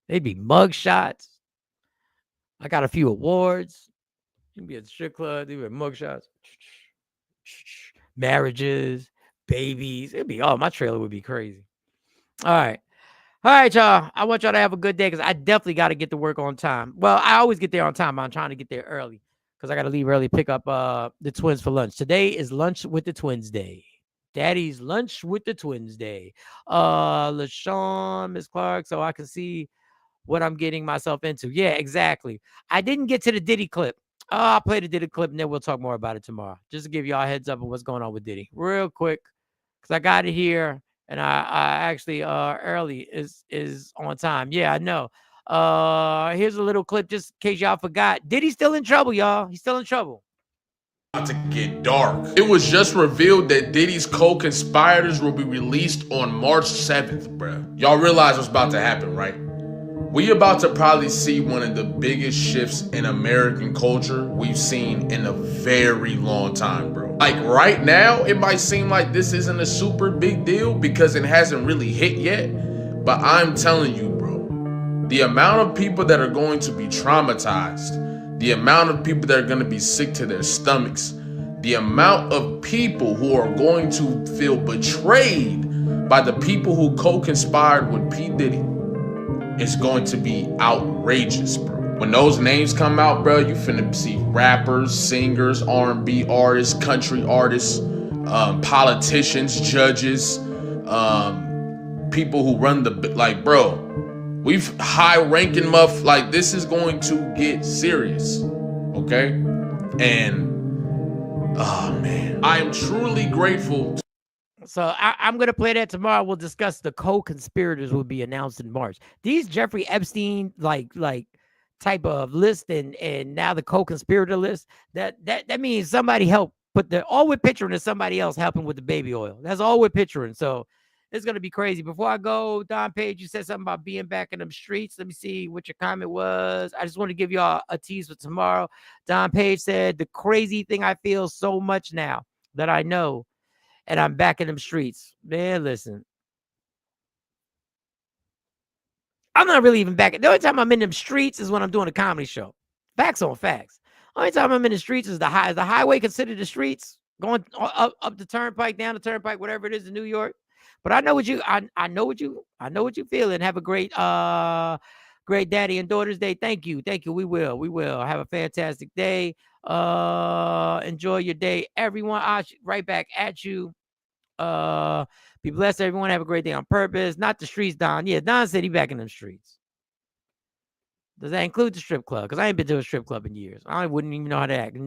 they'd be mug shots. I got a few awards. You can be at the strip club. They be mug shots, marriages, babies. My trailer would be crazy. All right. All right, y'all. I want y'all to have a good day because I definitely got to get to work on time. Well, I always get there on time. I'm trying to get there early because I got to leave early, pick up the twins for lunch. Today is lunch with the twins day. Daddy's lunch with the twins day. LaShawn, Miss Clark, so I can see what I'm getting myself into. Yeah, exactly. I didn't get to the Diddy clip. I'll play the Diddy clip and then we'll talk more about it tomorrow. Just to give y'all a heads up on what's going on with Diddy real quick because I got it here. And I actually early is on time. Yeah, I know. Here's a little clip just in case y'all forgot. Diddy's still in trouble, y'all. He's still in trouble.
About to get dark. It was just revealed that Diddy's co-conspirators will be released on March 7th, bruh. Y'all realize what's about to happen, right? We about to probably see one of the biggest shifts in American culture we've seen in a very long time, bro. Like right now, it might seem like this isn't a super big deal because it hasn't really hit yet. But I'm telling you, bro, the amount of people that are going to be traumatized, the amount of people that are going to be sick to their stomachs, the amount of people who are going to feel betrayed by the people who co-conspired with P. Diddy is going to be outrageous, bro. When those names come out, bro, you finna see rappers, singers, R&B artists, country artists, politicians, judges, people who run the, like, bro, we've high-ranking muff, like, this is going to get serious, okay? And, oh, man, I am truly grateful.
So I'm going to play that tomorrow. We'll discuss the co-conspirators will be announced in March. These Jeffrey Epstein, like type of list and now the co-conspirator list, that means somebody helped put all we're picturing is somebody else helping with the baby oil. That's all we're picturing. So it's going to be crazy. Before I go, Don Page, you said something about being back in them streets. Let me see what your comment was. I just want to give y'all a tease for tomorrow. Don Page said, the crazy thing I feel so much now that I know, and I'm back in them streets. Man, listen. I'm not really even back. The only time I'm in them streets is when I'm doing a comedy show. Facts on facts. Only time I'm in the streets is the highway considered the streets. Going up the turnpike, down the turnpike, whatever it is in New York. But I know what you feeling. Have a great great Daddy and Daughters Day. Thank you. We will. Have a fantastic day. Enjoy your day, everyone. I'll right back at you. Be blessed, everyone. Have a great day on purpose. Not the streets, Don. Yeah, Don said he back in them streets. Does that include the strip club? Because I ain't been to a strip club in years. I wouldn't even know how to act.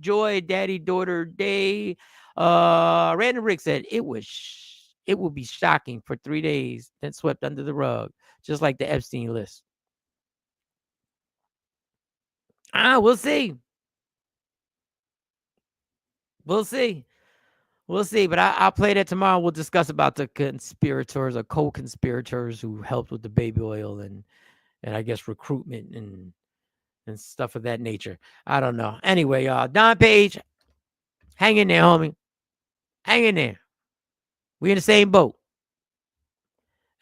Joy, Daddy, Daughter Day. Random Rick said it will be shocking for 3 days, then swept under the rug, just like the Epstein list. We'll see. We'll see, but I'll play that tomorrow. We'll discuss about the conspirators or co-conspirators who helped with the baby oil and I guess recruitment and stuff of that nature. I don't know. Anyway, Don Page, hang in there, homie. Hang in there. We in the same boat.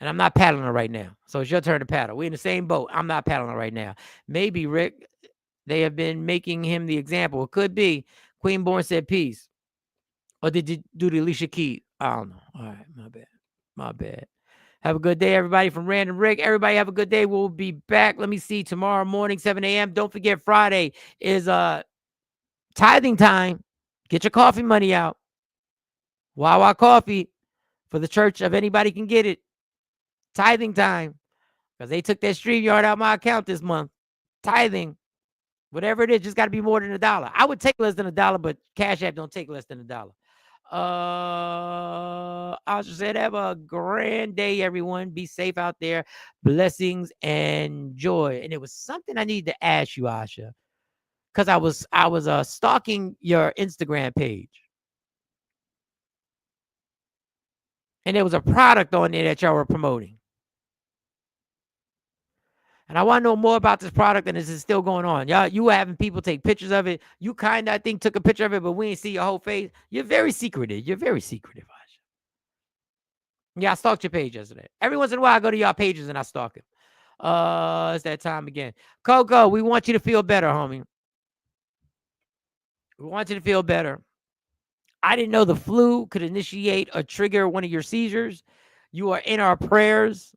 And I'm not paddling right now. So it's your turn to paddle. We in the same boat. I'm not paddling right now. Maybe, Rick, they have been making him the example. It could be. Queen Born said peace. Or did you do the Alicia Keys? I don't know. All right, my bad. Have a good day, everybody. From Random Rick. Everybody have a good day. We'll be back. Let me see. Tomorrow morning, 7 a.m. Don't forget, Friday is tithing time. Get your coffee money out. Wawa Coffee for the church if anybody can get it. Tithing time. Because they took that StreamYard out my account this month. Tithing. Whatever it is, just got to be more than $1. I would take less than $1, but Cash App don't take less than $1. I just said have a grand day, everyone. Be safe out there. Blessings and joy. And it was something I needed to ask you, Asha, because I was stalking your Instagram page, and there was a product on there that y'all were promoting. And I want to know more about this product, and this is still going on. Y'all, you were having people take pictures of it. You kind of, I think, took a picture of it, but we didn't see your whole face. You're very secretive. Asha. Yeah, I stalked your page yesterday. Every once in a while, I go to y'all pages and I stalk it. It's that time again. Coco, we want you to feel better, homie. We want you to feel better. I didn't know the flu could initiate or trigger one of your seizures. You are in our prayers.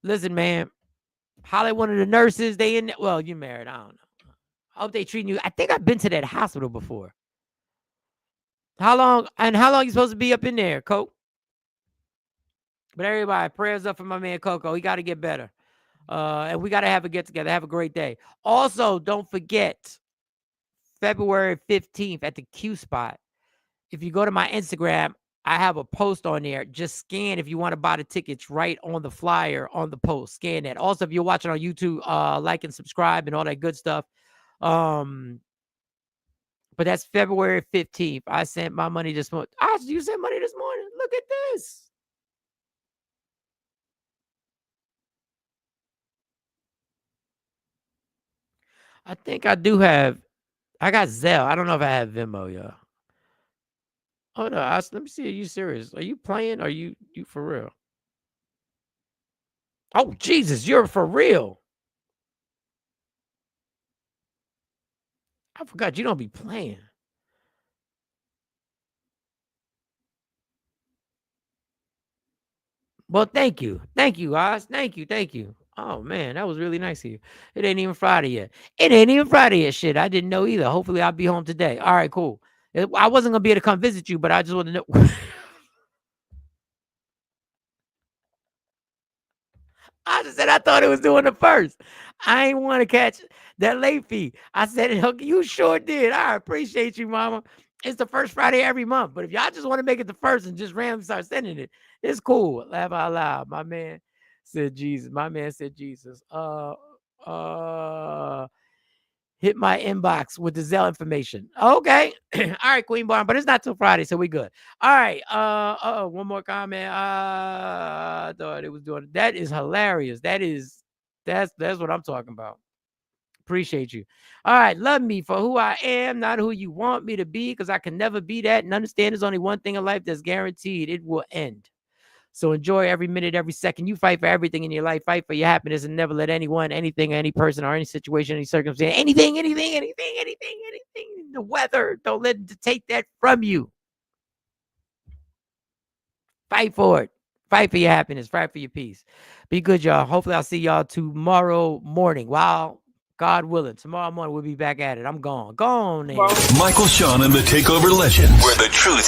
Listen, man. Holler at one of the nurses. They in. Well, you married. I don't know. I hope they treating you. I think I've been to that hospital before. How long you supposed to be up in there, Coke? But everybody, prayers up for my man Coco. He got to get better. And we got to have a get together. Have a great day. Also, don't forget February 15th at the Q Spot. If you go to my Instagram, I have a post on there. Just scan if you want to buy the tickets right on the flyer on the post. Scan that. Also, if you're watching on YouTube, like and subscribe and all that good stuff. But that's February 15th. I sent my money this morning. You sent money this morning. Look at this. I think I do have. I got Zelle. I don't know if I have Venmo, y'all. Oh no, let me see. Are you serious? Are you playing? Are you for real? Oh Jesus, you're for real. I forgot you don't be playing. Well, thank you, Oz. Thank you. Oh man, that was really nice of you. It ain't even Friday yet. Shit, I didn't know either. Hopefully, I'll be home today. All right, cool. I wasn't gonna be able to come visit you, but I just want to know. I just said I thought it was doing the first. I ain't want to catch that late fee. I said, you sure did. I appreciate you, mama. It's the first Friday every month. But if y'all just want to make it the first and just randomly start sending it, it's cool. Laugh out loud. My man said Jesus. Hit my inbox with the Zelle information. Okay. All right, Queen Barn, but it's not till Friday, so we good. All right. One more comment. I thought it was doing. That is hilarious. That's what I'm talking about. Appreciate you. All right. Love me for who I am, not who you want me to be, because I can never be that. And understand there's only one thing in life that's guaranteed. It will end. So enjoy every minute, every second. You fight for everything in your life. Fight for your happiness and never let anyone, anything, any person, or any situation, any circumstance, anything, the weather, don't let it take that from you. Fight for it. Fight for your happiness. Fight for your peace. Be good, y'all. Hopefully I'll see y'all tomorrow morning. Wow. God willing. Tomorrow morning we'll be back at it. I'm gone. Gone.
Michael Sean and the Takeover Legend, where the truth